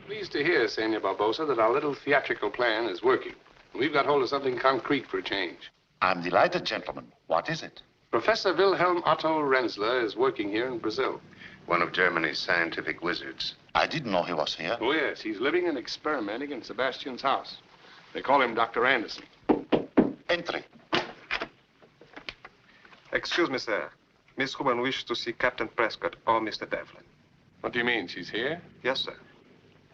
Pleased to hear, Senor Barbosa, that our little theatrical plan is working. We've got hold of something concrete for a change. I'm delighted, gentlemen. What is it? Professor Wilhelm Otto Renzler is working here in Brazil. One of Germany's scientific wizards. I didn't know he was here. Oh, yes. He's living and experimenting in Sebastian's house. They call him Dr. Anderson. Entry. Excuse me, sir. Miss Huberman wishes to see Captain Prescott or Mr. Devlin. What do you mean? She's here? Yes, sir.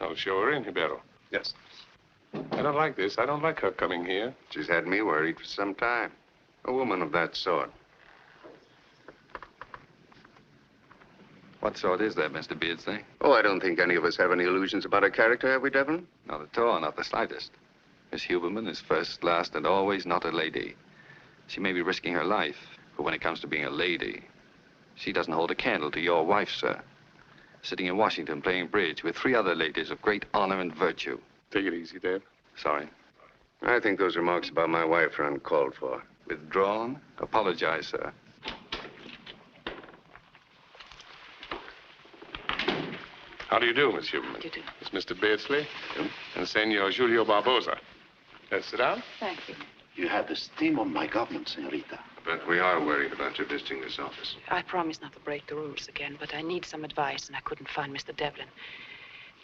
Oh, show her in, Ribeiro. Yes. I don't like this. I don't like her coming here. She's had me worried for some time. A woman of that sort. What sort is that, Mr. Beardsley? Oh, I don't think any of us have any illusions about her character, have we, Devlin? Not at all, not the slightest. Miss Huberman is first, last, and always not a lady. She may be risking her life, but when it comes to being a lady, she doesn't hold a candle to your wife, sir. Sitting in Washington playing bridge with 3 other ladies of great honor and virtue. Take it easy, Dave. Sorry. I think those remarks about my wife are uncalled for. Withdrawn? Apologize, sir. How do you do, Miss Huberman? You do. It's Mr. Beardsley and Senor Julio Barbosa. Let's sit down. Thank you. You have the steam on my government, senorita. But we are worried about your visiting this office. I promise not to break the rules again, but I need some advice, and I couldn't find Mr. Devlin.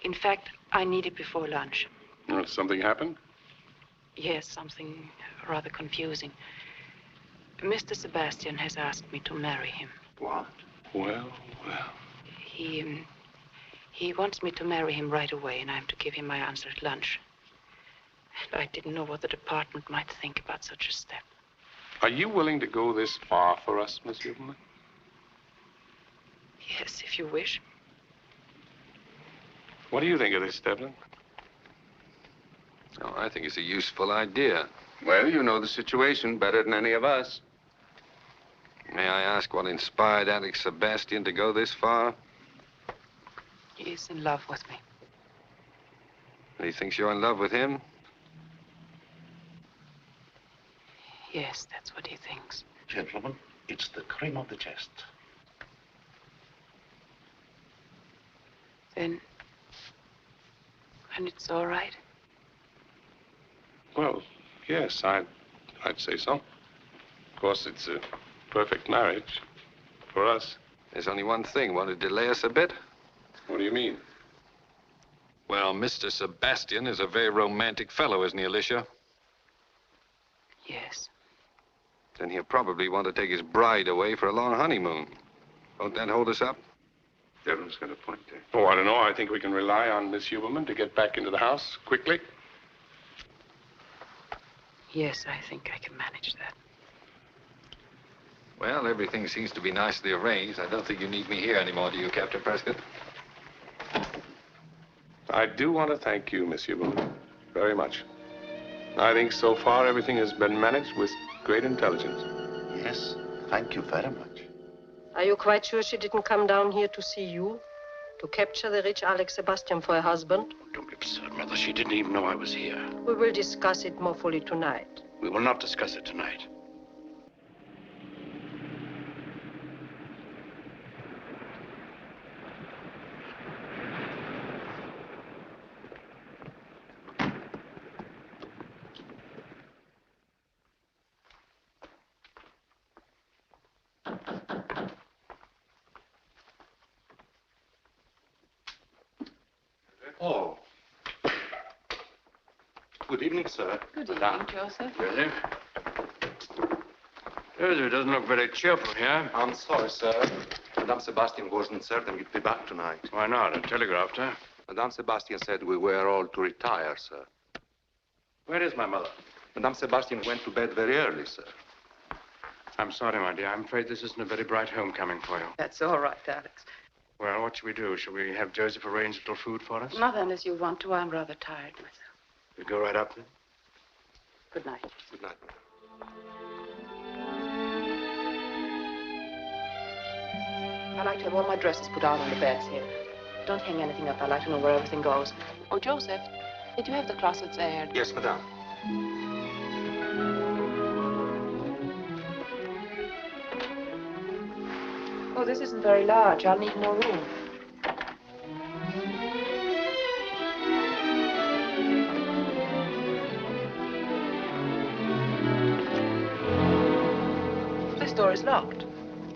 In fact, I need it before lunch. Well, something happened? Yes, something rather confusing. Mr. Sebastian has asked me to marry him. What? Well. He wants me to marry him right away, and I'm to give him my answer at lunch. And I didn't know what the department might think about such a step. Are you willing to go this far for us, Miss Huberman? Yes, if you wish. What do you think of this, Devlin? Oh, I think it's a useful idea. Well, you know the situation better than any of us. May I ask what inspired Alex Sebastian to go this far? He is in love with me. He thinks you're in love with him? Yes, that's what he thinks. Gentlemen, it's the cream of the chest. Then it's all right? Well, yes, I'd say so. Of course, it's a perfect marriage for us. There's only one thing. Want to delay us a bit? What do you mean? Well, Mr. Sebastian is a very romantic fellow, isn't he, Alicia? Yes. Then he'll probably want to take his bride away for a long honeymoon. Won't that hold us up? Devlin's got a point there. Oh, I don't know. I think we can rely on Miss Huberman to get back into the house quickly. Yes, I think I can manage that. Well, everything seems to be nicely arranged. I don't think you need me here anymore, do you, Captain Prescott? I do want to thank you, Miss Huberman, very much. I think so far everything has been managed with great intelligence. Yes, thank you very much. Are you quite sure she didn't come down here to see you? To capture the rich Alex Sebastian for her husband? Don't be absurd, Mother. She didn't even know I was here. We will discuss it more fully tonight. We will not discuss it tonight. Oh. Good evening, sir. Good evening, Joseph. Joseph? Joseph doesn't look very cheerful here. I'm sorry, sir. Madame Sebastian wasn't certain we'd be back tonight. Why not? I telegraphed her. Madame Sebastian said we were all to retire, sir. Where is my mother? Madame Sebastian went to bed very early, sir. I'm sorry, my dear. I'm afraid this isn't a very bright homecoming for you. That's all right, Alex. Well, what should we do? Shall we have Joseph arrange a little food for us? Not unless you want to. I'm rather tired myself. We go right up then? Good night. Good night. I like to have all my dresses put out on the beds here. Don't hang anything up. I like to know where everything goes. Oh, Joseph, did you have the closets aired? Yes, madame. Oh, this isn't very large. I'll need more room. This door is locked.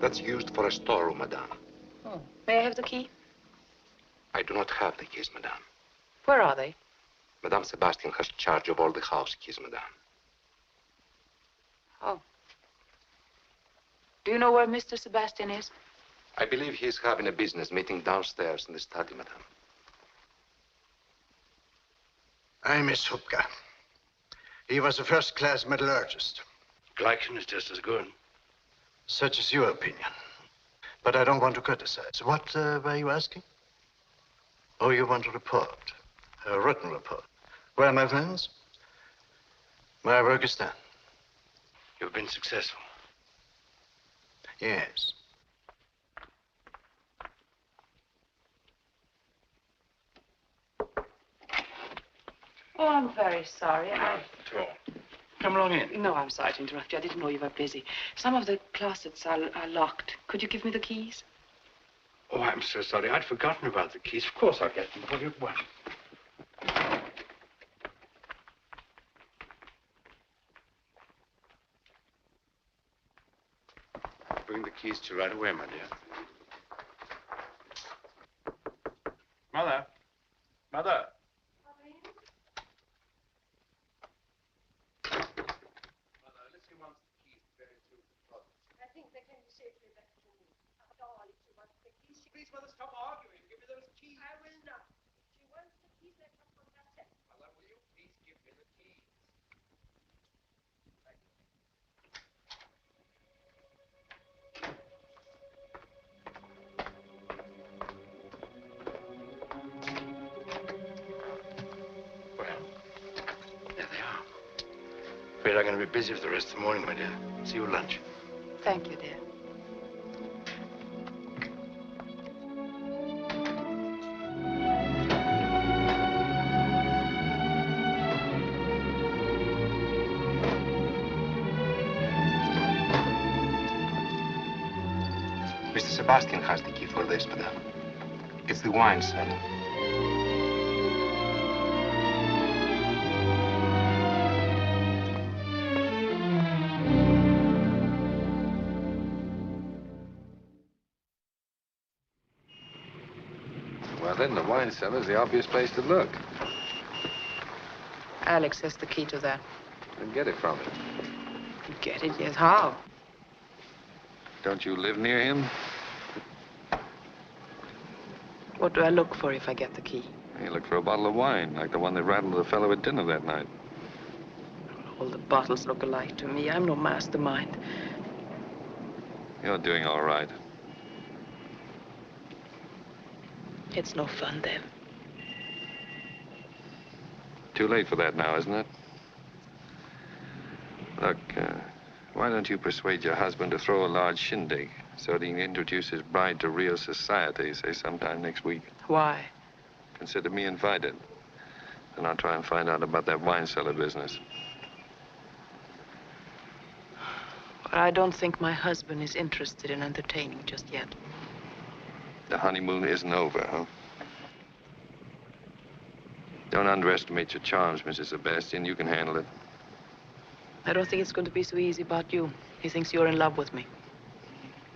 That's used for a storeroom, madame. Oh. May I have the key? I do not have the keys, madame. Where are they? Madame Sebastian has charge of all the house keys, madame. Oh. Do you know where Mr. Sebastian is? I believe he is having a business meeting downstairs in the study, madame. I miss Hupka. He was a first-class metallurgist. Glycan is just as good. Such is your opinion. But I don't want to criticize. What were you asking? Oh, you want a report. A written report. Well, my friends, my work is done. You've been successful. Yes. Oh, I'm very sorry. Come along in. No, I'm sorry to interrupt you. I didn't know you were busy. Some of the closets are locked. Could you give me the keys? Oh, I'm so sorry. I'd forgotten about the keys. Of course I'll get them for you at once. Bring the keys to you right away, my dear. Mother. Mother. I think they can be safely left to me. After all, if she wants the keys, she... Please, mother, stop arguing. Give me those keys. I will not. If she wants the keys, let her come herself. Mother, will you please give me the keys? Well, there they are. Afraid I'm going to be busy for the rest of the morning, my dear. See you at lunch. Thank you, dear. Mr. Sebastian has the key for this, madame. It's the wine cellar. Well, then, the wine cellar's the obvious place to look. Alex has the key to that. And get it from him. Get it? Yes. How? Don't you live near him? What do I look for if I get the key? You look for a bottle of wine, like the one that rattled the fellow at dinner that night. All the bottles look alike to me. I'm no mastermind. You're doing all right. It's no fun, then. Too late for that now, isn't it? Look, why don't you persuade your husband to throw a large shindig so that he can introduce his bride to real society, say sometime next week? Why? Consider me invited. And I'll try and find out about that wine cellar business. But I don't think my husband is interested in entertaining just yet. The honeymoon isn't over, huh? Don't underestimate your charms, Mrs. Sebastian. You can handle it. I don't think it's going to be so easy about you. He thinks you're in love with me.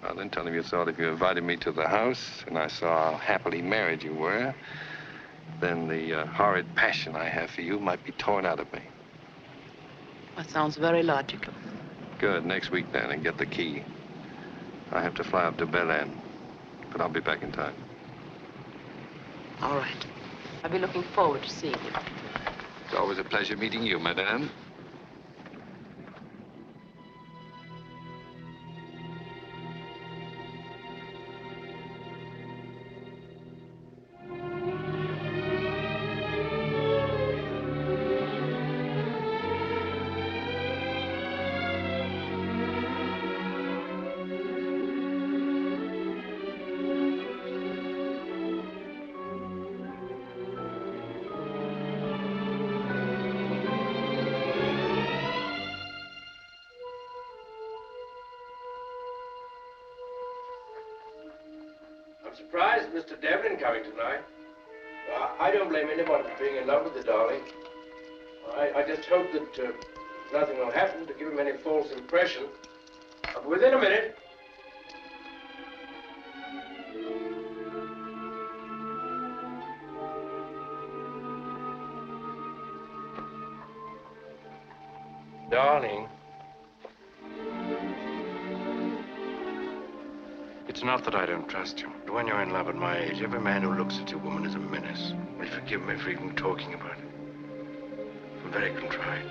Well, then tell him you thought if you invited me to the house and I saw how happily married you were, then the horrid passion I have for you might be torn out of me. That sounds very logical. Good. Next week, then, and get the key. I have to fly up to Berlin, but I'll be back in time. All right. I'll be looking forward to seeing you. It's always a pleasure meeting you, madame. surprised at Mr. Devlin coming tonight. I don't blame anyone for being in love with the darling. I just hope that nothing will happen to give him any false impression. I'll be within a minute. Darling. It's not that I don't trust you. But when you're in love at my age, every man who looks at you, woman, is a menace. Will you forgive me for even talking about it? I'm very contrite.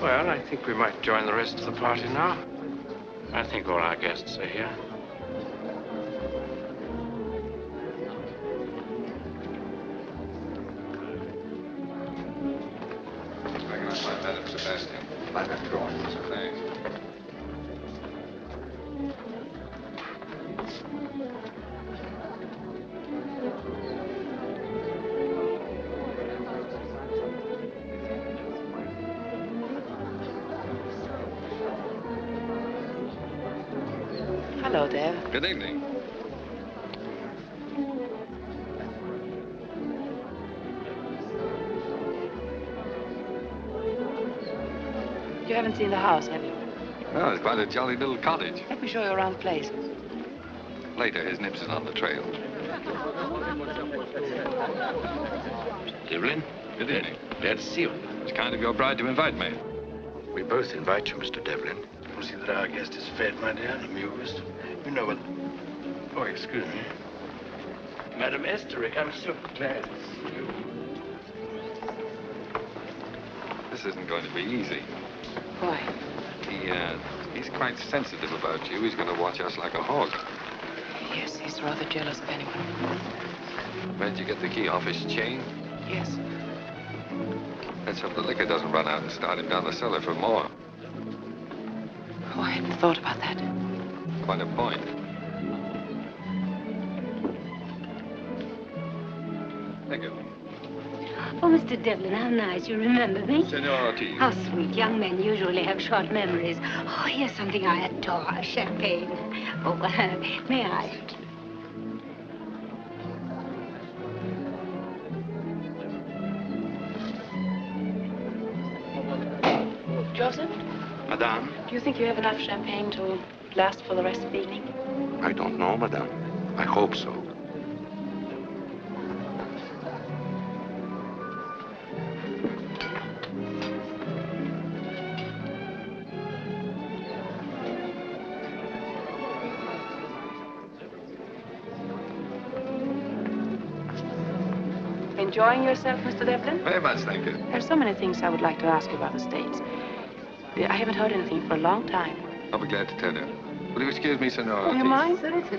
Well, I think we might join the rest of the party now. I think all our guests are here. Recognize my Madam Sebastian. By that drawing. Thanks. Hello, Dev. Good evening. You haven't seen the house, have you? Oh, it's quite a jolly little cottage. Let me show you around the place. Later, his nips is on the trail. Devlin? Good evening. Glad to see you. It's kind of your bride to invite me. We both invite you, Mr. Devlin. We'll see that our guest is fed, my dear, and amused. You know what... Oh, excuse me. Madam Esterick, I'm so glad to see you. This isn't going to be easy. Why? He's quite sensitive about you. He's going to watch us like a hawk. Yes, he's rather jealous of anyone. Where'd you get the key? Off his chain? Yes. Let's hope the liquor doesn't run out and start him down the cellar for more. Oh, I hadn't thought about that. Quite a point. Thank you. Oh, Mr. Devlin, how nice. You remember me? Senor Ortiz. How sweet. Young men usually have short memories. Oh, here's something I adore. Champagne. Oh, may I? Joseph, Madame? do you think you have enough champagne to last for the rest of the evening? I don't know, Madame. I hope so. Enjoying yourself, Mr. Devlin? Very much, thank you. There's so many things I would like to ask you about the States. I haven't heard anything for a long time. I'll be glad to tell you. Will you excuse me, Senor Do Ortiz? you mind? Certainly.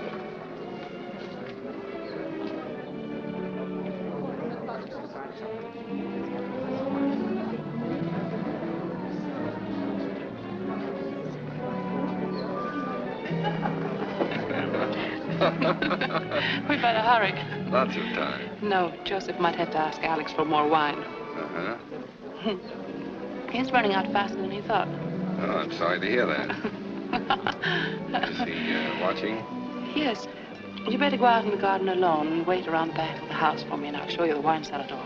We better hurry. Lots of time. No, Joseph might have to ask Alex for more wine. Uh-huh. He's running out faster than he thought. Oh, I'm sorry to hear that. Is he watching? Yes. You better go out in the garden alone and wait around the back of the house for me, and I'll show you the wine cellar door.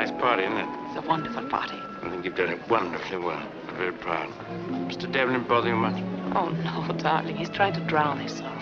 Nice party, isn't it? It's a wonderful party. I think you've done it wonderfully well. I'm very proud. Mr. Devlin bother you much? Oh, no, darling. He's trying to drown his sorrow.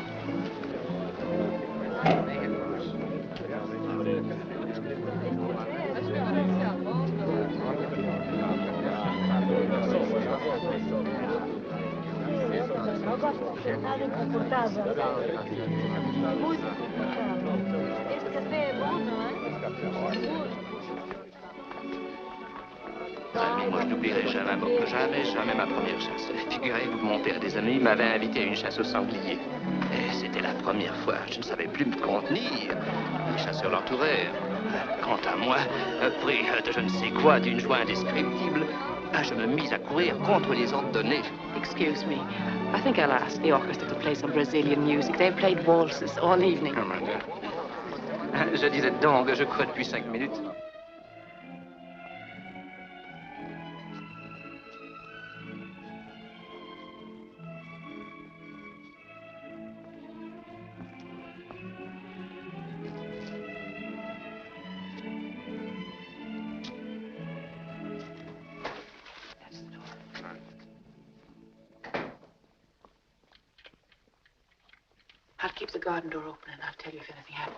Moi, je n'oublierai jamais ma première chasse. Figurez-vous que mon père et des amis m'avaient invité à une chasse au sanglier. Et c'était la première fois. Je ne savais plus me contenir. Les chasseurs l'entourèrent. Quant à moi, pris de je ne sais quoi, d'une joie indescriptible, je me mis à courir contre les ordres donnés. Excuse me. I think I'll ask the orchestra to play some Brazilian music. They've played waltzes all evening. Je disais donc, je cours depuis 5 minutes. I'll keep the garden door open and I'll tell you if anything happens.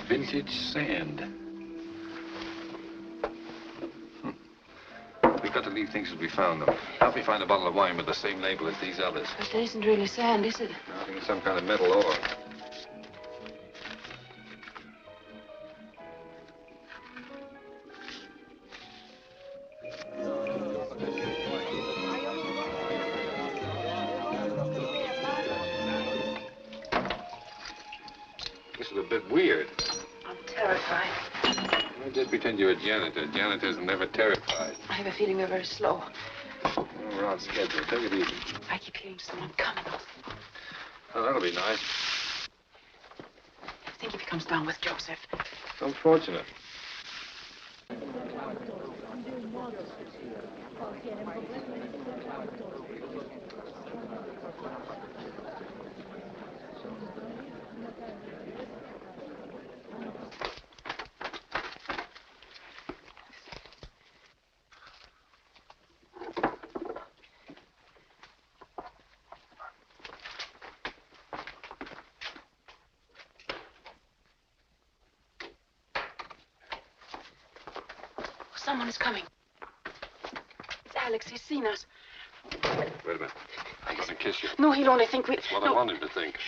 Vintage sand. We've got to leave things as we found them. Help me find a bottle of wine with the same label as these others. But it isn't really sand, is it? I think it's some kind of metal ore. This is a bit weird. I'm terrified. Just pretend you're a janitor. Janitors are never terrified. I have a feeling we're very slow. Oh, we're on schedule. Take it easy. I keep hearing someone coming. Oh, that'll be nice. Think if he comes down with Joseph. It's unfortunate. Someone is coming. It's Alex. He's seen us. Wait a minute. I'm going to kiss you. No, he'll only think we... That's what no. I want him to think.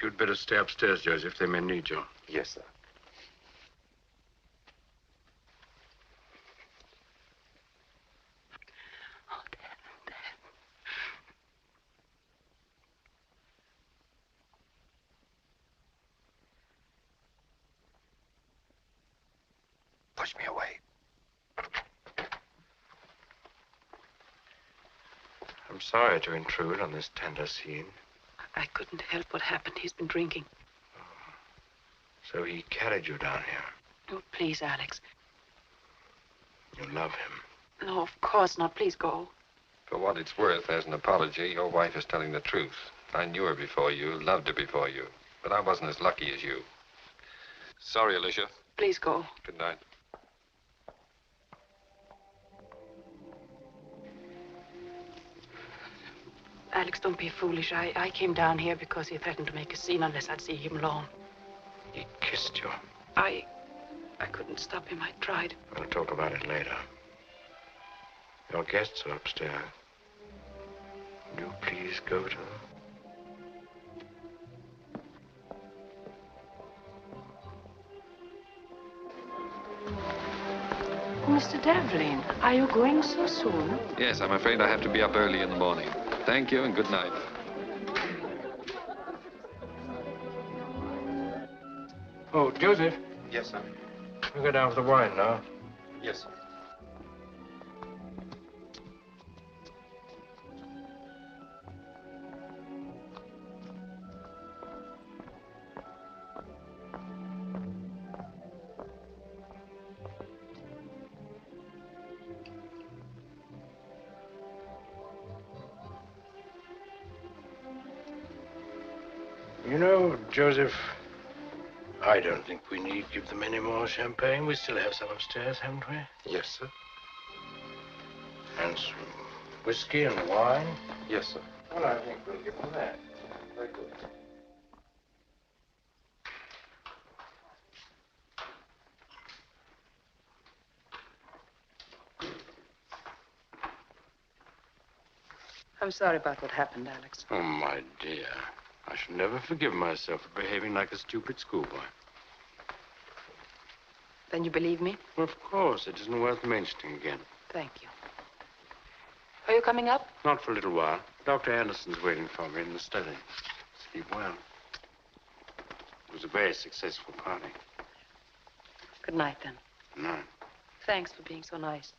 You'd better stay upstairs, Joseph. They may need you. Yes, sir. Push me away. I'm sorry to intrude on this tender scene. I couldn't help what happened. He's been drinking. So he carried you down here. Oh, please, Alex. You love him. No, of course not. Please go. For what it's worth, as an apology, your wife is telling the truth. I knew her before you, loved her before you, but I wasn't as lucky as you. Sorry, Alicia. Please go. Good night. Alex, don't be foolish. I came down here because he threatened to make a scene unless I'd see him alone. He kissed you. I couldn't stop him. I tried. We'll talk about it later. Your guests are upstairs. Would you please go to them? Mr. Devlin, are you going so soon? Yes, I'm afraid I have to be up early in the morning. Thank you and good night. Oh, Joseph. Yes, sir. You go down for the wine now. Yes, sir. You know, Joseph, I don't think we need give them any more champagne. We still have some upstairs, haven't we? Yes, sir. And some whiskey and wine? Yes, sir. Well, I think we'll give them that. Very good. I'm sorry about what happened, Alex. Oh, my dear. I shall never forgive myself for behaving like a stupid schoolboy. Then you believe me? Well, of course. It isn't worth mentioning again. Thank you. Are you coming up? Not for a little while. Dr. Anderson's waiting for me in the study. Sleep well. It was a very successful party. Good night, then. Good night. Thanks for being so nice.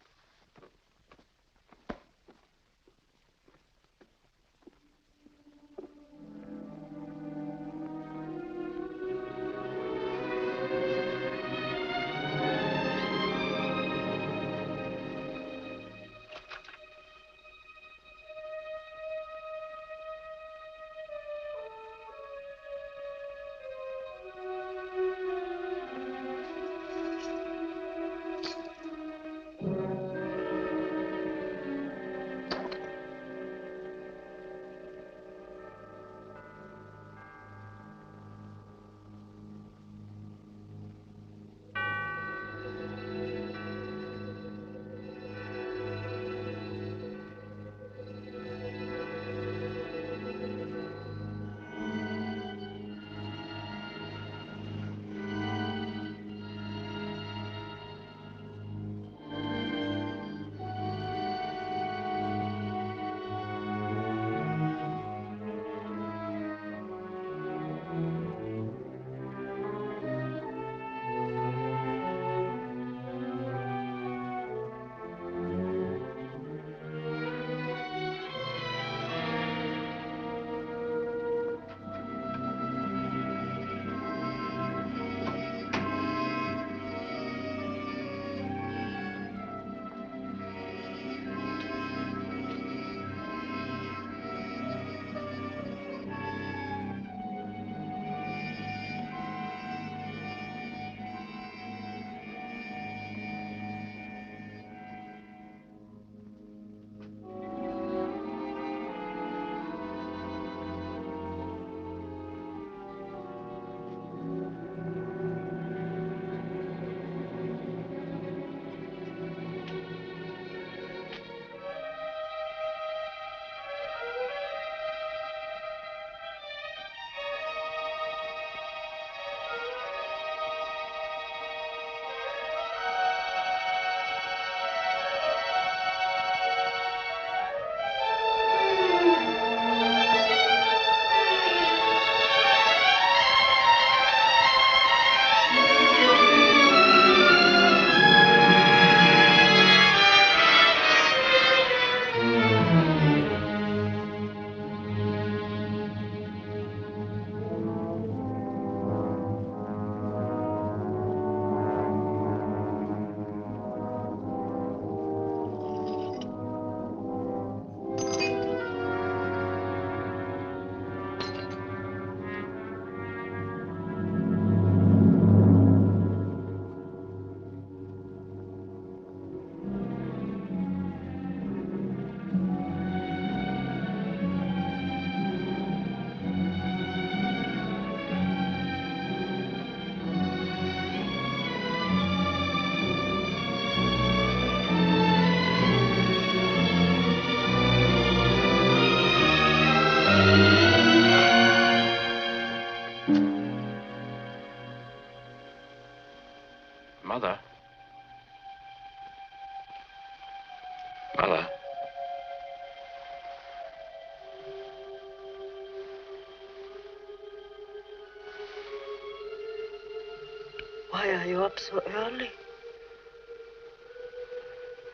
are you up so early?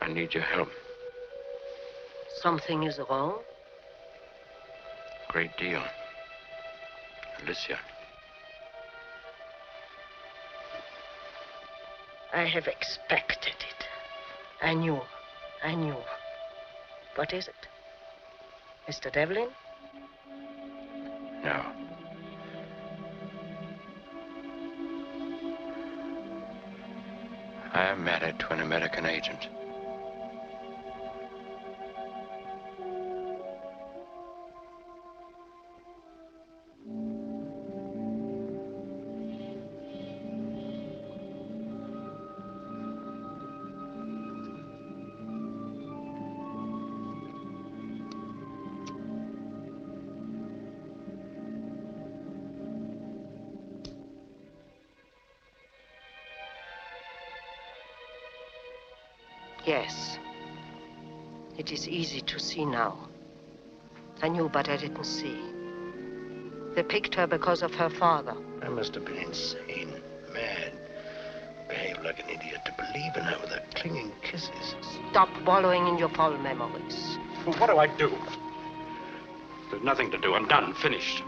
I need your help. Something is wrong? Great deal. Alicia. I have expected it. I knew. What is it? Mr. Devlin? No. I am married to an American agent. Yes. It is easy to see now. I knew, but I didn't see. They picked her because of her father. I must have been insane, mad. Behaved like an idiot to believe in her with her clinging kisses. Stop wallowing in your foul memories. Well, what do I do? There's nothing to do. I'm done. Finished.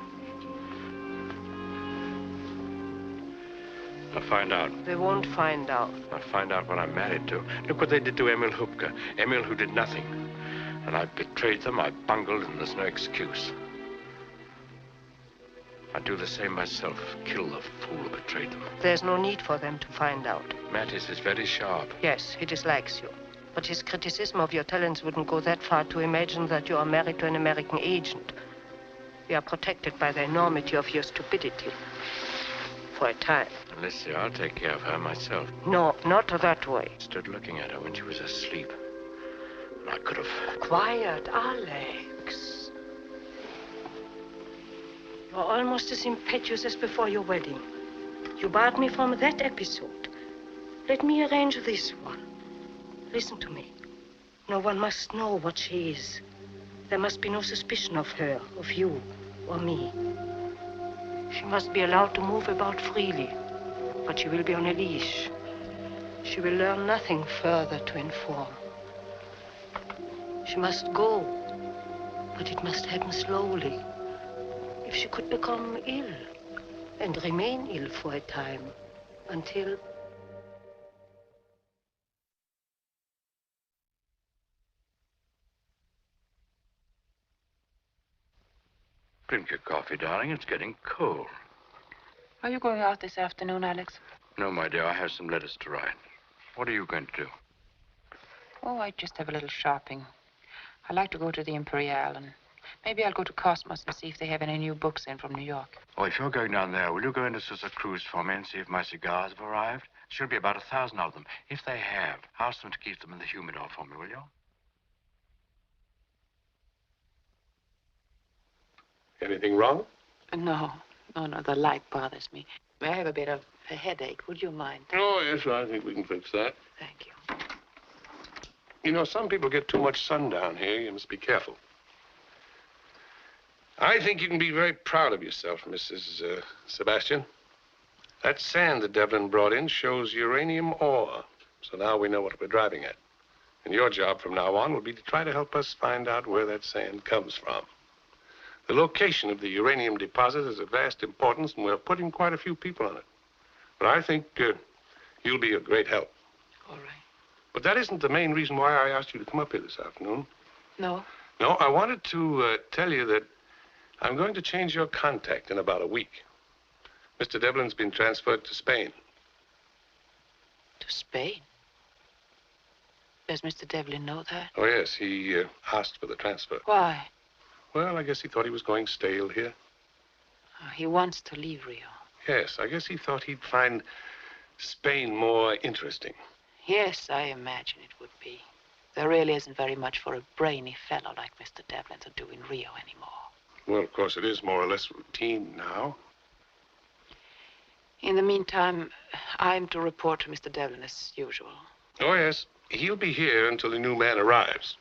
I'll find out. They won't find out. I'll find out what I'm married to. Look what they did to Emil Hupke. Emil who did nothing. And I betrayed them, I bungled, and there's no excuse. I'd do the same myself. Kill the fool who betrayed them. There's no need for them to find out. Mattis is very sharp. Yes, he dislikes you. But his criticism of your talents wouldn't go that far to imagine that you are married to an American agent. We are protected by the enormity of your stupidity. For a time. Alicia, I'll take care of her myself. No, not that way. Stood looking at her when she was asleep. And I could have... Quiet, Alex. You're almost as impetuous as before your wedding. You barred me from that episode. Let me arrange this one. Listen to me. No one must know what she is. There must be no suspicion of her, of you, or me. She must be allowed to move about freely, but she will be on a leash. She will learn nothing further to inform. She must go, but it must happen slowly. If she could become ill and remain ill for a time until... Drink your coffee, darling. It's getting cold. Are you going out this afternoon, Alex? No, my dear. I have some letters to write. What are you going to do? Oh, I just have a little shopping. I like to go to the Imperial, and maybe I'll go to Cosmos and see if they have any new books in from New York. Oh, if you're going down there, will you go into Susa Cruz for me and see if my cigars have arrived? Should be about 1,000 of them. If they have, ask them to keep them in the humidor for me, will you? Anything wrong? No, the light bothers me. I have a bit of a headache. Would you mind? Oh, yes, I think we can fix that. Thank you. You know, some people get too much sun down here. You must be careful. I think you can be very proud of yourself, Mrs. Sebastian. That sand that Devlin brought in shows uranium ore. So now we know what we're driving at. And your job from now on will be to try to help us find out where that sand comes from. The location of the uranium deposit is of vast importance, and we're putting quite a few people on it. But I think you'll be a great help. All right. But that isn't the main reason why I asked you to come up here this afternoon. No? No, I wanted to tell you that I'm going to change your contact in about a week. Mr. Devlin's been transferred to Spain. To Spain? Does Mr. Devlin know that? Oh, yes, he asked for the transfer. Why? Well, I guess he thought he was going stale here. Oh, he wants to leave Rio. Yes, I guess he thought he'd find Spain more interesting. Yes, I imagine it would be. There really isn't very much for a brainy fellow like Mr. Devlin to do in Rio anymore. Well, of course, it is more or less routine now. In the meantime, I'm to report to Mr. Devlin as usual. Oh, yes. He'll be here until the new man arrives.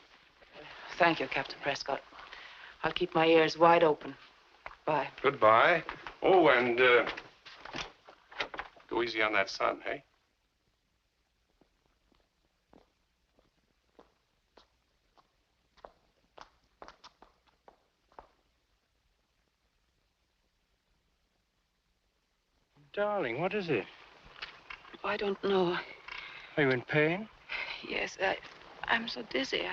Thank you, Captain Prescott. I'll keep my ears wide open. Bye. Goodbye. Oh, and Go easy on that sun, hey? Darling, what is it? Oh, I don't know. Are you in pain? Yes, I'm so dizzy.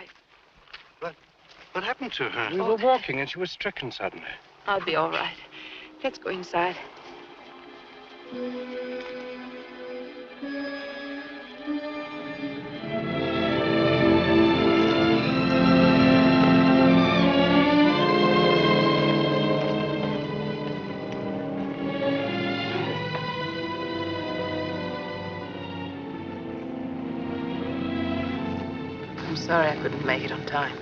What happened to her? We were walking and she was stricken suddenly. I'll be all right. Let's go inside. I'm sorry I couldn't make it on time.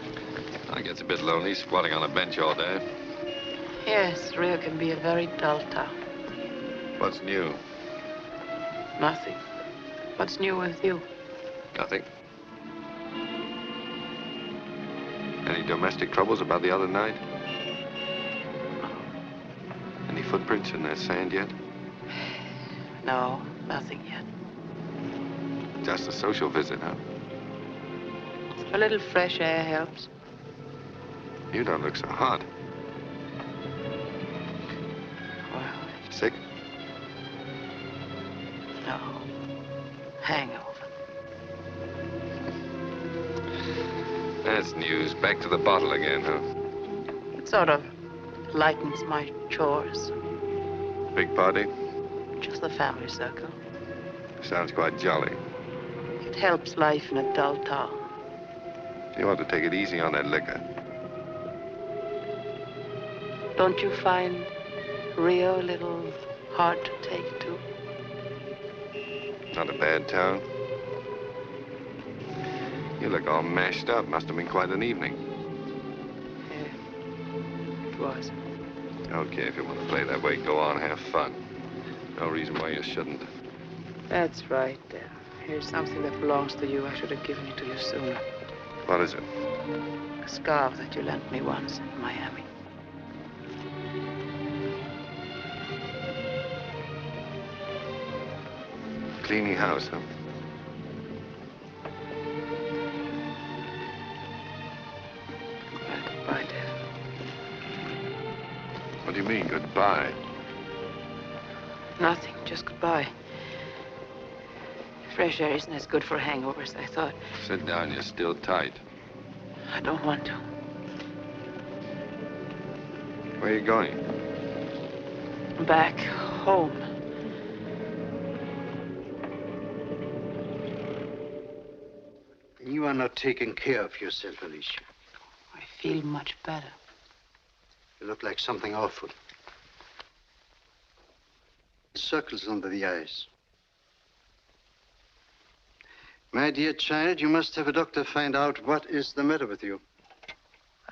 It gets a bit lonely squatting on a bench all day. Yes, Rio can be a very dull town. What's new? Nothing. What's new with you? Nothing. Any domestic troubles about the other night? Any footprints in that sand yet? No, nothing yet. Just a social visit, huh? A little fresh air helps. You don't look so hot. Well, sick? No. Hangover. That's news. Back to the bottle again, huh? It sort of lightens my chores. Big party? Just the family circle. Sounds quite jolly. It helps life in a dull town. You ought to take it easy on that liquor. Don't you find Rio a little hard to take to? Not a bad town. You look all mashed up. Must have been quite an evening. Yeah, it was. Okay, if you want to play that way, go on, have fun. No reason why you shouldn't. That's right, there. Here's something that belongs to you. I should have given it to you sooner. What is it? A scarf that you lent me once in Miami. Cleaning house, huh? Well, goodbye, Dad. What do you mean, goodbye? Nothing, just goodbye. Fresh air isn't as good for hangovers as I thought. Sit down, you're still tight. I don't want to. Where are you going? Back home. You are not taking care of yourself, Alicia. I feel much better. You look like something awful. Circles under the eyes. My dear child, you must have a doctor find out what is the matter with you.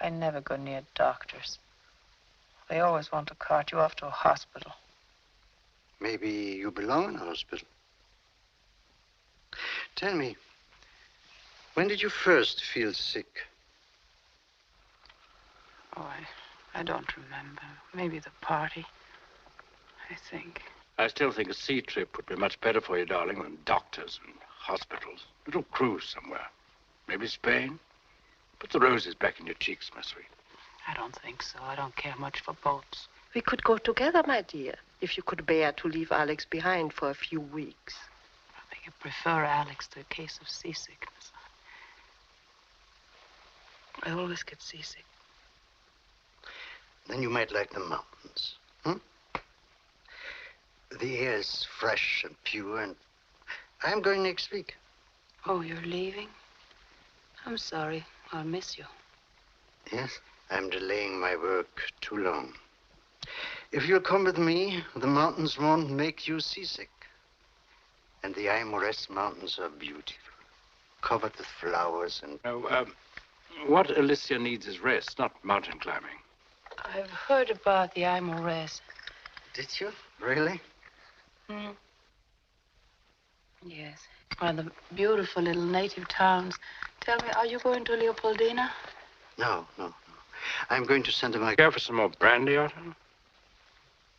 I never go near doctors. They always want to cart you off to a hospital. Maybe you belong in a hospital. Tell me, when did you first feel sick? Oh, I don't remember. Maybe the party, I think. I still think a sea trip would be much better for you, darling, than doctors and hospitals. A little cruise somewhere. Maybe Spain. Put the roses back in your cheeks, my sweet. I don't think so. I don't care much for boats. We could go together, my dear, if you could bear to leave Alex behind for a few weeks. I think I prefer Alex to a case of seasickness. I always get seasick. Then you might like the mountains. The air is fresh and pure, and I'm going next week. Oh, you're leaving? I'm sorry. I'll miss you. Yes, I'm delaying my work too long. If you'll come with me, the mountains won't make you seasick. And the Aimores Mountains are beautiful, covered with flowers and... What Alicia needs is rest, not mountain climbing. I've heard about the Aimores. Did you? Really? Hmm. Yes. Well, the beautiful little native towns. Tell me, are you going to Leopoldina? No. I'm going to Santa Maria. Care for some more brandy, Otto?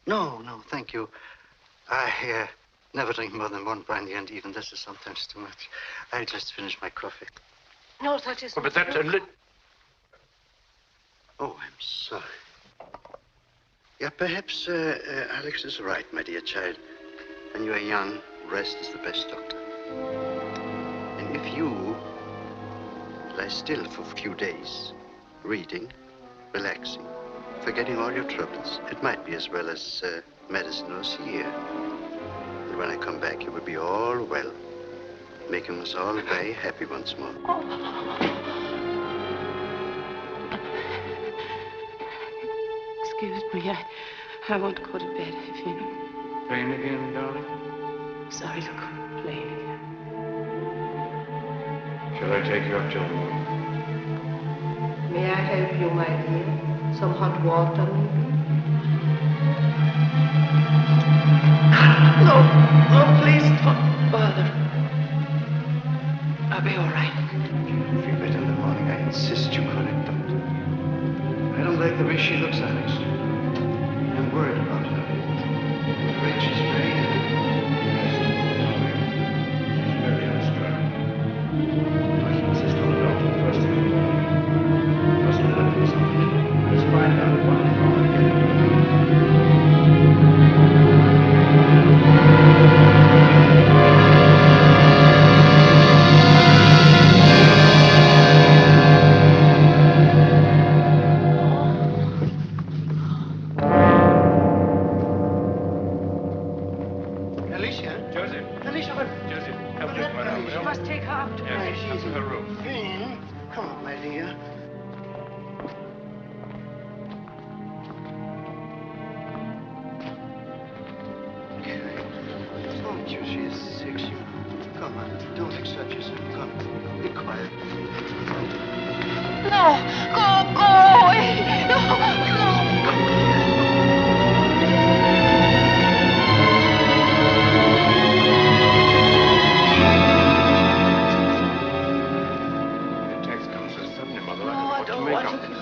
No, thank you. I Never drink more than one brandy, and even this is sometimes too much. I'll just finish my coffee. No, that isn't. Oh, but that's a little... Oh, I'm sorry. Yeah, perhaps Alex is right, my dear child. When you are young, rest is the best doctor. And if you lie still for a few days, reading, relaxing, forgetting all your troubles, it might be as well as medicine or here. And when I come back, you will be all well, making us all very happy once more. Excuse me, I want to go to bed. If you... Playing again, darling? Sorry to complain again. Shall I take you up to the room? May I help you, my dear? Some hot water, maybe? No, please don't bother. I'll be all right. If you feel better in the morning, I insist you call it doctor. I don't like the way she looks, Alex. I'm worried about her. I'm afraid she's very ill. She's very unstrung. I should insist on the doctor first thing in the morning. Must be looking for something. Let's find out what is wrong and get it to You must take her out to bed. Yes, up to her room. Come on, my dear. I told you she is sick. Come on, don't exert yourself. Come, be quiet. No, go away. No.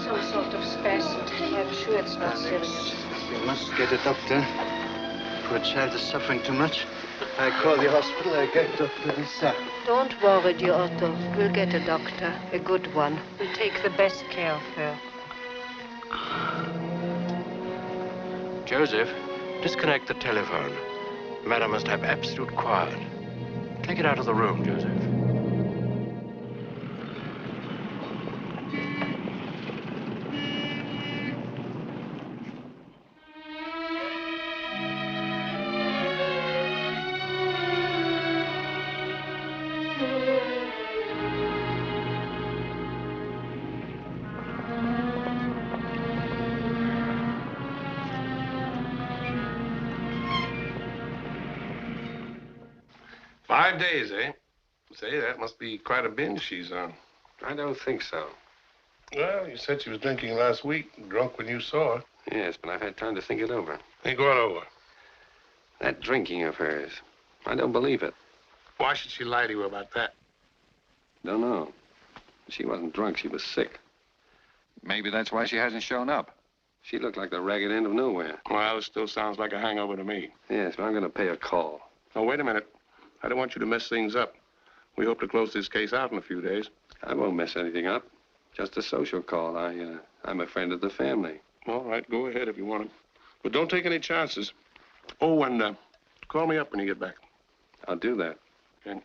Some sort of spasm. I'm sure it's not serious. We must get a doctor. Poor child is suffering too much. I call the hospital. I get Dr. Lisa. Don't worry, dear Otto. We'll get a doctor, a good one. We'll take the best care of her. Joseph, disconnect the telephone. Madam must have absolute quiet. Take it out of the room, Joseph. "5 days, eh? Say, that must be quite a binge she's on." I don't think so. Well, you said she was drinking last week, drunk when you saw her. Yes, but I've had time to think it over. Think what over? That drinking of hers. I don't believe it. Why should she lie to you about that? Don't know. She wasn't drunk. She was sick. Maybe that's why she hasn't shown up. She looked like the ragged end of nowhere. Well, it still sounds like a hangover to me. Yes, but I'm going to pay a call. Oh, wait a minute. I don't want you to mess things up. We hope to close this case out in a few days. I won't mess anything up. Just a social call. I'm a friend of the family. All right, go ahead if you want to. But don't take any chances. Oh, and call me up when you get back. I'll do that. Okay.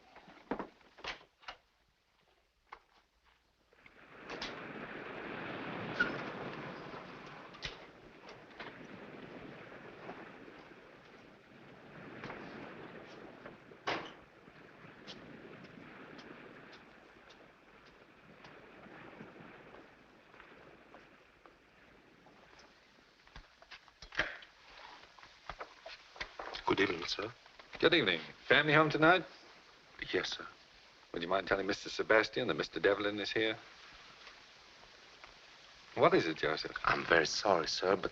Good evening, sir. Good evening. Family home tonight? Yes, sir. Would you mind telling Mr. Sebastian that Mr. Devlin is here? What is it, Joseph? I'm very sorry, sir, but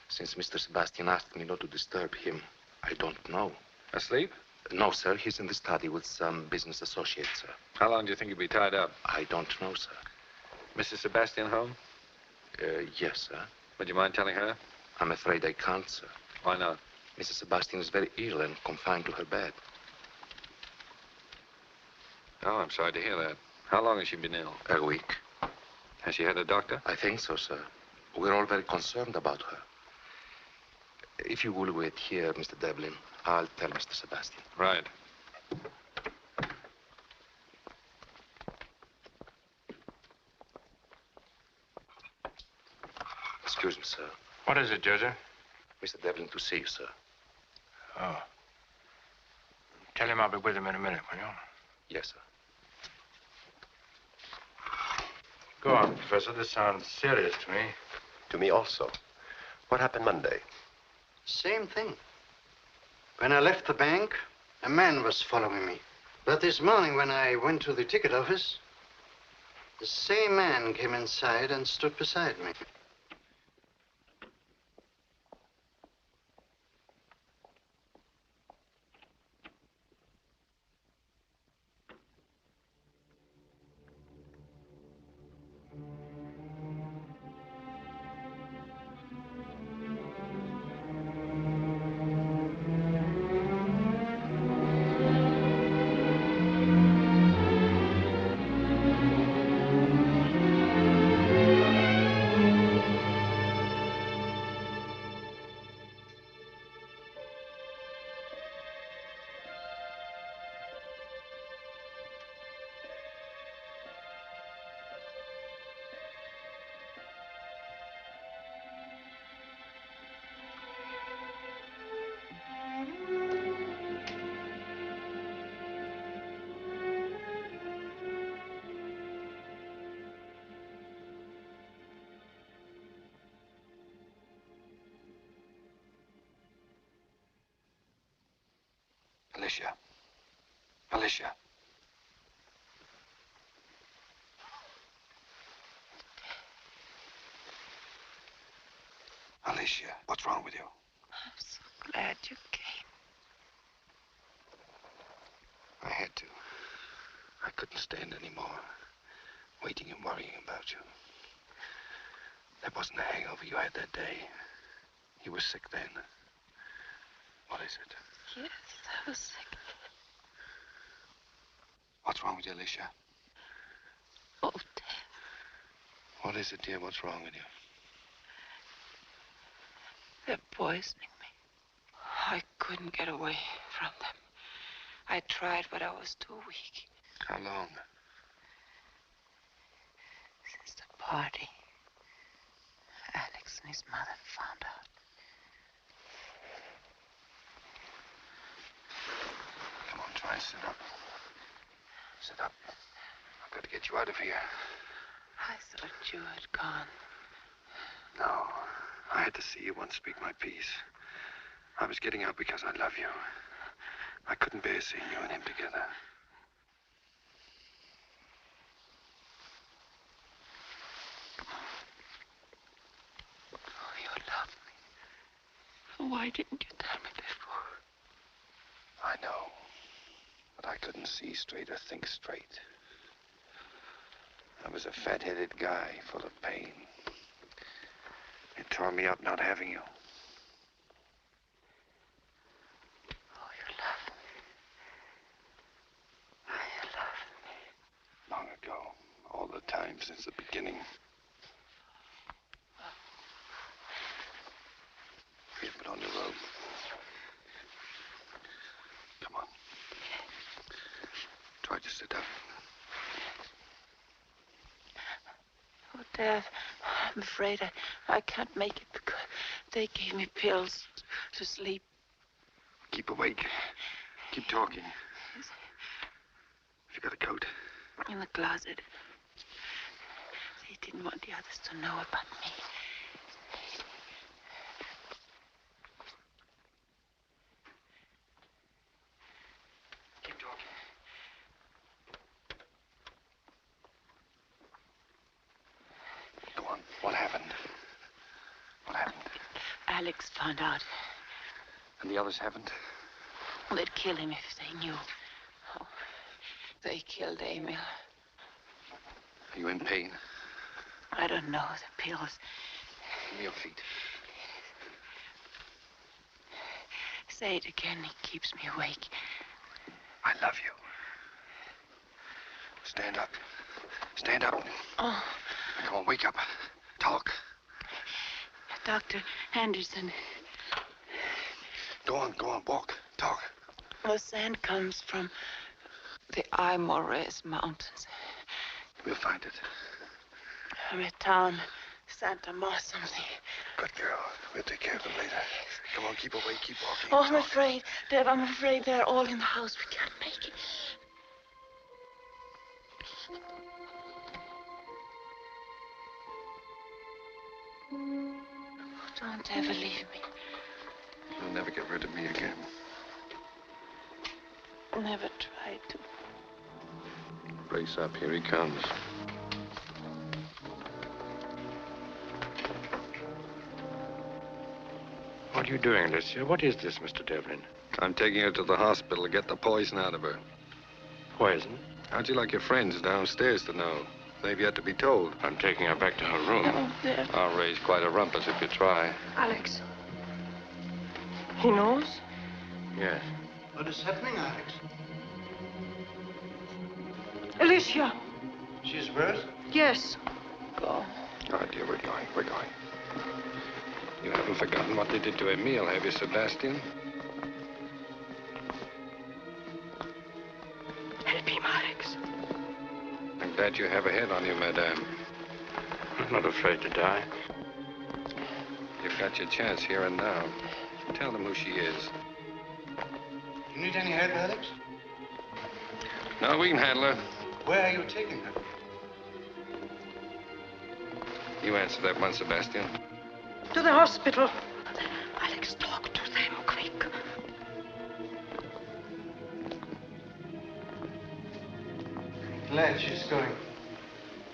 since Mr. Sebastian asked me not to disturb him, I don't know. Asleep? No, sir. He's in the study with some business associates, sir. How long do you think he'll be tied up? I don't know, sir. Mrs. Sebastian home? Yes, sir. Would you mind telling her? I'm afraid I can't, sir. Why not? Mrs. Sebastian is very ill and confined to her bed. Oh, I'm sorry to hear that. How long has she been ill? A week. Has she had a doctor? I think so, sir. We're all very concerned about her. If you will wait here, Mr. Devlin, I'll tell Mr. Sebastian. Right. Excuse me, sir. What is it, Joseph? Mr. Devlin to see you, sir. Oh. Tell him I'll be with him in a minute, will you? Yes, sir. Go on, Professor. This sounds serious to me. To me also. What happened Monday? Same thing. When I left the bank, a man was following me. But this morning, when I went to the ticket office, the same man came inside and stood beside me. Alicia. Alicia. Alicia, what's wrong with you? I'm so glad you came. I had to. I couldn't stand anymore. Waiting and worrying about you. That wasn't the hangover you had that day. You were sick then. What is it? Yes, I was sick. What's wrong with you, Alicia? Oh, Dad. What is it, dear? What's wrong with you? They're poisoning me. I couldn't get away from them. I tried, but I was too weak. How long? Since the party. Alex and his mother found out. Come on, try and sit up. Sit up. I've got to get you out of here. I thought you had gone. No. I had to see you once speak my piece. I was getting out because I love you. I couldn't bear seeing you and him together. Oh, you love me. Why didn't you tell me before? I know. But I couldn't see straight or think straight. I was a fat-headed guy full of pain. It tore me up not having you. Oh, you love me. You love me. Long ago. All the time since the beginning. Here, put on your robe. Come on. Try to sit up. Oh, Dad, I'm afraid I can't make it because they gave me pills to sleep. Keep awake. Keep talking. Have you got a coat? In the closet. They didn't want the others to know about me. Keep talking. Go on. What happened? What happened? Alex found out. And the others haven't? They'd kill him if they knew. Oh, they killed Emil. Are you in pain? I don't know. The pills. Give me your feet. Say it again. He keeps me awake. I love you. Stand up. Stand up. Oh. Come on, wake up. Talk. Dr. Henderson. Go on, walk. Talk. The sand comes from the Aymores Mountains. We'll find it. From a town, Santa Ma something. Good girl. We'll take care of them later. Come on, keep awake, keep walking. Oh, I'm afraid, Deb, I'm afraid they're all in the house. We can't make it. Don't ever leave me. You'll never get rid of me again. Never try to. Brace up, here he comes. What are you doing, Alicia? What is this, Mr. Devlin? I'm taking her to the hospital to get the poison out of her. Poison? How'd you like your friends downstairs to know? They've yet to be told. I'm taking her back to her room. Oh, Deb. I'll raise quite a rumpus if you try. Alex. He knows? Yes. What is happening, Alex? Alicia. She's worse? Yes. Go. All right, dear, we're going. You haven't forgotten what they did to Emile, have you, Sebastian? Help him, Alex. I'm glad you have a head on you, madame. I'm not afraid to die. You've got your chance here and now. Tell them who she is. You need any help, Alex? No, we can handle her. Where are you taking her? You answer that one, Sebastian. To the hospital. Alex, talk to them, quick. Glad she's going.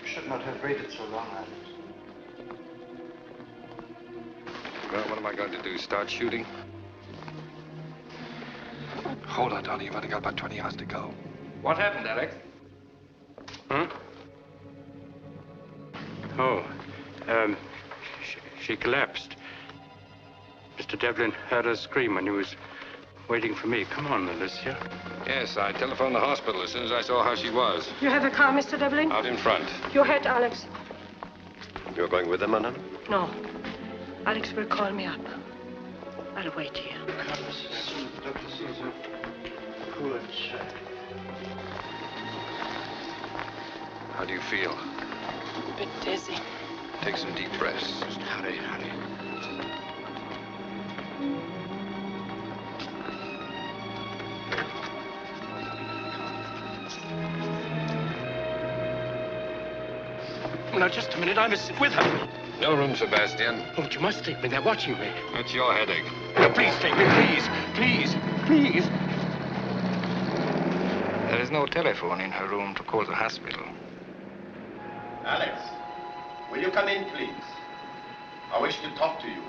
Should not have waited so long, Alex. Well, what am I going to do? Start shooting? Hold on, Donnie. You've only got about 20 yards to go. What happened, Alex? Oh, she collapsed. Mr. Devlin heard her scream when he was waiting for me. Come on, Alicia. Yes, I telephoned the hospital as soon as I saw how she was. You have a car, Mr. Devlin? Out in front. Your head, Alex. You're going with them, madame? No. Alex will call me up. I'll wait here. Dr. Caesar. Poor child. How do you feel? A bit dizzy. Take some deep breaths. Hurry. Now, just a minute. I must sit with her. No room, Sebastian. Oh, but you must take me. They're watching me. That's your headache. Now, please take me, please. There is no telephone in her room to call the hospital. Alex, will you come in, please? I wish to talk to you.